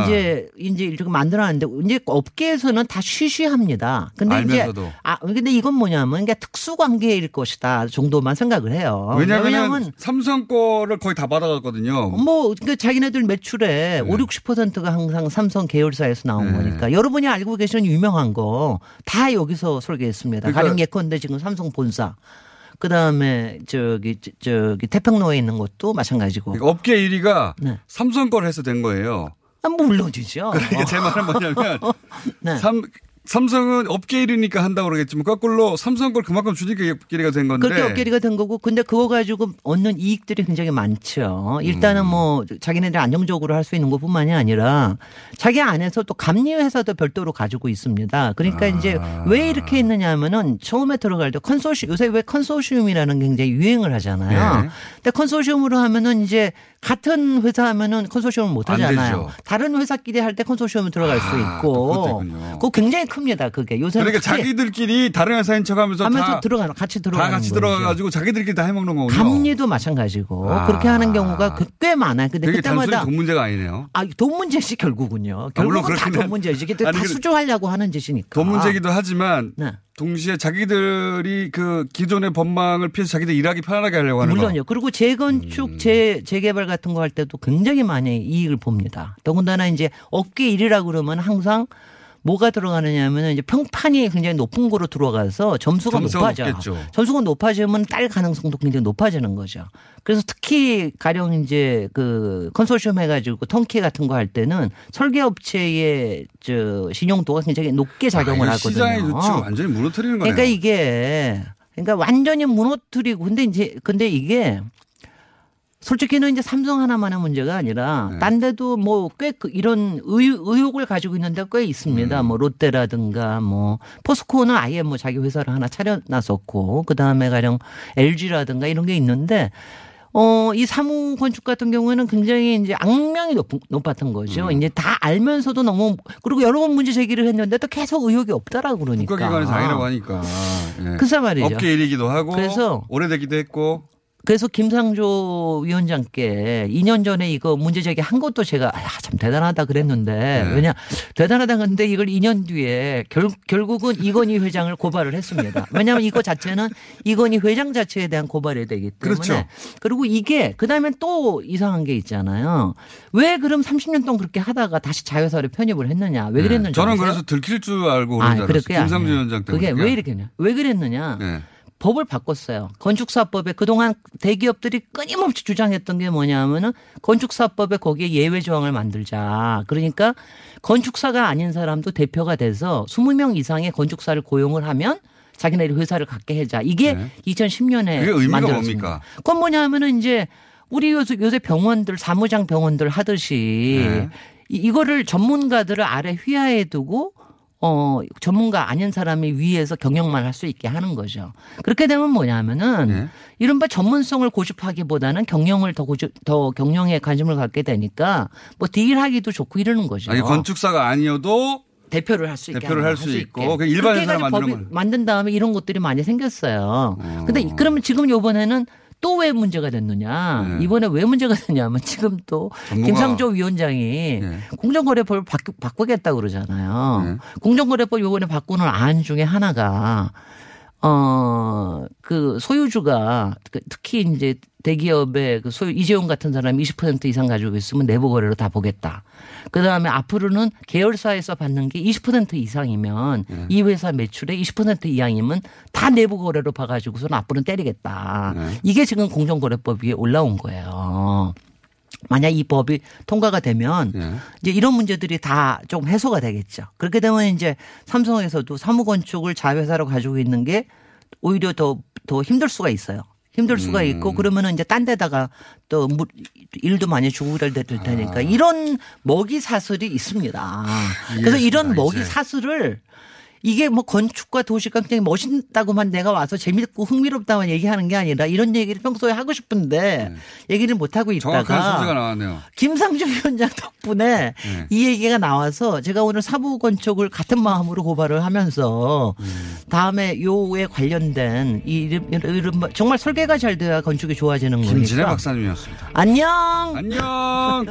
이제 이렇게 만들어놨는데 이제 업계에서는 다 쉬쉬합니다. 근데 알면서도. 근데 이건 뭐냐면 그러니까 특수관계일 것이다 정도만 생각을 해요. 왜냐하면 삼성 거를 거의 다 받아갔거든요. 그러니까 자기네들 매출의 50-60%가 항상 삼성 계열사에서 나온 거니까 여러분이 알고 계시는 유명한 거 다 여기서 설계했습니다. 가령 예컨대 지금 삼성 본사. 그다음에 태평로에 있는 것도 마찬가지고. 그러니까 업계 1위가 삼성 걸 해서 된 거예요. 물론이죠. 그러니까 제 말은 뭐냐면 삼성은 업계 1위니까 한다고 그러겠지만 거꾸로 삼성 걸 그만큼 주니까 업계 1위가 된 건데. 그렇게 업계 1위가 된 거고 근데 그거 가지고 얻는 이익들이 굉장히 많죠. 일단은 뭐 자기네들이 안정적으로 할 수 있는 것뿐만이 아니라 자기 안에서 또 감리 회사도 별도로 가지고 있습니다. 그러니까 이제 왜 이렇게 했느냐 하면은 처음에 들어갈 때 요새 왜 컨소시엄이라는 굉장히 유행을 하잖아요. 네. 근데 컨소시엄으로 하면은 이제 같은 회사 하면은 컨소시엄을 못 하잖아요. 다른 회사끼리 할 때 컨소시엄을 들어갈 수 있고. 그거 굉장히 큽니다. 그게 요새 그러니까 자기들끼리 다른 회사인 척하면서 다 들어가는 같이 들어가가지고 자기들끼리 다 해먹는 거군요. 감리도 마찬가지고 그렇게 하는 경우가 꽤 많아요. 근데 되게 그때마다 단순히 돈 문제가 아니네요. 돈 문제지 결국은요. 결국은 다 돈 문제지. 이게 다 수주하려고 하는 짓이니까. 돈 문제이기도 하지만. 네. 동시에 자기들이 그 기존의 법망을 피해서 자기들 일하기 편안하게 하려고 하는 거. 물론요. 그리고 재건축, 재개발 같은 거 할 때도 굉장히 많이 이익을 봅니다. 더군다나 이제 업계 1위라고 그러면 항상 뭐가 들어가느냐 하면 이제 평판이 굉장히 높은 거로 들어가서 점수가 높아져요. 점수가 높아지면 딸 가능성도 굉장히 높아지는 거죠. 그래서 특히 가령 이제 그 컨소시엄 해가지고 턴키 같은 거 할 때는 설계업체의 신용도가 굉장히 높게 작용을 하거든요. 시장의 유치를 완전히 무너뜨리는 거예요. 그러니까 완전히 무너뜨리고 근데 이게 솔직히는 이제 삼성 하나만의 문제가 아니라 딴 데도 뭐 꽤 이런 의혹을 가지고 있는 데가 꽤 있습니다. 뭐 롯데라든가 뭐 포스코는 아예 뭐 자기 회사를 하나 차려놨었고 그다음에 가령 LG라든가 이런 게 있는데 이 사무 건축 같은 경우에는 굉장히 이제 악명이 높았던 거죠. 이제 다 알면서도 너무 그리고 여러 번 문제 제기를 했는데 또 계속 의혹이 없다라고 그러니까. 국가기관에서 아니라고 하니까. 네. 글쎄 말이죠. 업계 1위기도 하고 그래서 오래되기도 했고. 그래서 김상조 위원장께 2년 전에 이거 문제 제기한 것도 제가 참 대단하다 그랬는데 왜냐 대단하다 그랬는데 이걸 2년 뒤에 결국은 이건희 회장을 고발을 했습니다. 왜냐하면 이거 자체는 이건희 회장 자체에 대한 고발이 되기 때문에 그렇죠. 그리고 이게 그다음에 또 이상한 게 있잖아요. 왜 그럼 30년 동안 그렇게 하다가 다시 자회사를 편입을 했느냐. 왜 그랬는지 저는 아세요? 그래서 들킬 줄 알고 그런 줄 알았어요. 김상조 위원장 때문에. 그게 왜 이렇게 했냐. 왜 그랬느냐. 법을 바꿨어요. 건축사법에 그동안 대기업들이 끊임없이 주장했던 게 뭐냐면은 건축사법에 거기에 예외 조항을 만들자. 그러니까 건축사가 아닌 사람도 대표가 돼서 20명 이상의 건축사를 고용을 하면 자기네들이 회사를 갖게 해자. 이게 2010년에 그게 의미가 만들었습니다. 뭡니까? 그건 뭐냐면은 이제 우리 요새 병원들 사무장 병원들 하듯이 이거를 전문가들을 아래 휘하에 두고 전문가 아닌 사람이 위에서 경영만 할 수 있게 하는 거죠. 그렇게 되면 뭐냐면은 이른바 전문성을 고집하기보다는 경영을 더 경영에 관심을 갖게 되니까 뭐 딜하기도 좋고 이러는 거죠. 아니 건축사가 아니어도 대표를 할 수 있게. 대표를 할 수 있고 일반 회사 만든 다음에 이런 것들이 많이 생겼어요. 근데 그러면 지금 이번에는 또 왜 문제가 됐느냐. 이번에 왜 문제가 됐냐면 지금 또 김상조 위원장이 공정거래법을 바꾸겠다고 그러잖아요. 공정거래법 이번에 바꾸는 안 중에 하나가 그 소유주가 특히 이제 대기업의 그 소유 이재용 같은 사람이 20% 이상 가지고 있으면 내부 거래로 다 보겠다. 그다음에 앞으로는 계열사에서 받는 게 20% 이상이면 이 회사 매출의 20% 이상이면 다 내부 거래로 봐가지고서는 앞으로는 때리겠다. 이게 지금 공정거래법 위에 올라온 거예요. 만약 이 법이 통과가 되면 이제 이런 문제들이 다 좀 해소가 되겠죠. 그렇게 되면 이제 삼성에서도 사무건축을 자회사로 가지고 있는 게 오히려 더 힘들 수가 있어요. 힘들 수가 있고 그러면은 이제 딴 데다가 또 일도 많이 주고 그럴 테니까 이런 먹이 사슬이 있습니다. 그래서 이런 먹이 사슬을 이게 뭐 건축과 도시가 굉장히 멋있다고만 내가 와서 재밌고 흥미롭다만 얘기하는 게 아니라 이런 얘기를 평소에 하고 싶은데 얘기를 못 하고 있다가 정확한 소재가 나왔네요. 김상조 위원장 덕분에 이 얘기가 나와서 제가 오늘 사부 건축을 같은 마음으로 고발을 하면서 다음에 요에 관련된 이런 정말 설계가 잘 돼야 건축이 좋아지는 거니까. 김진애 박사님이었습니다. 안녕. 안녕.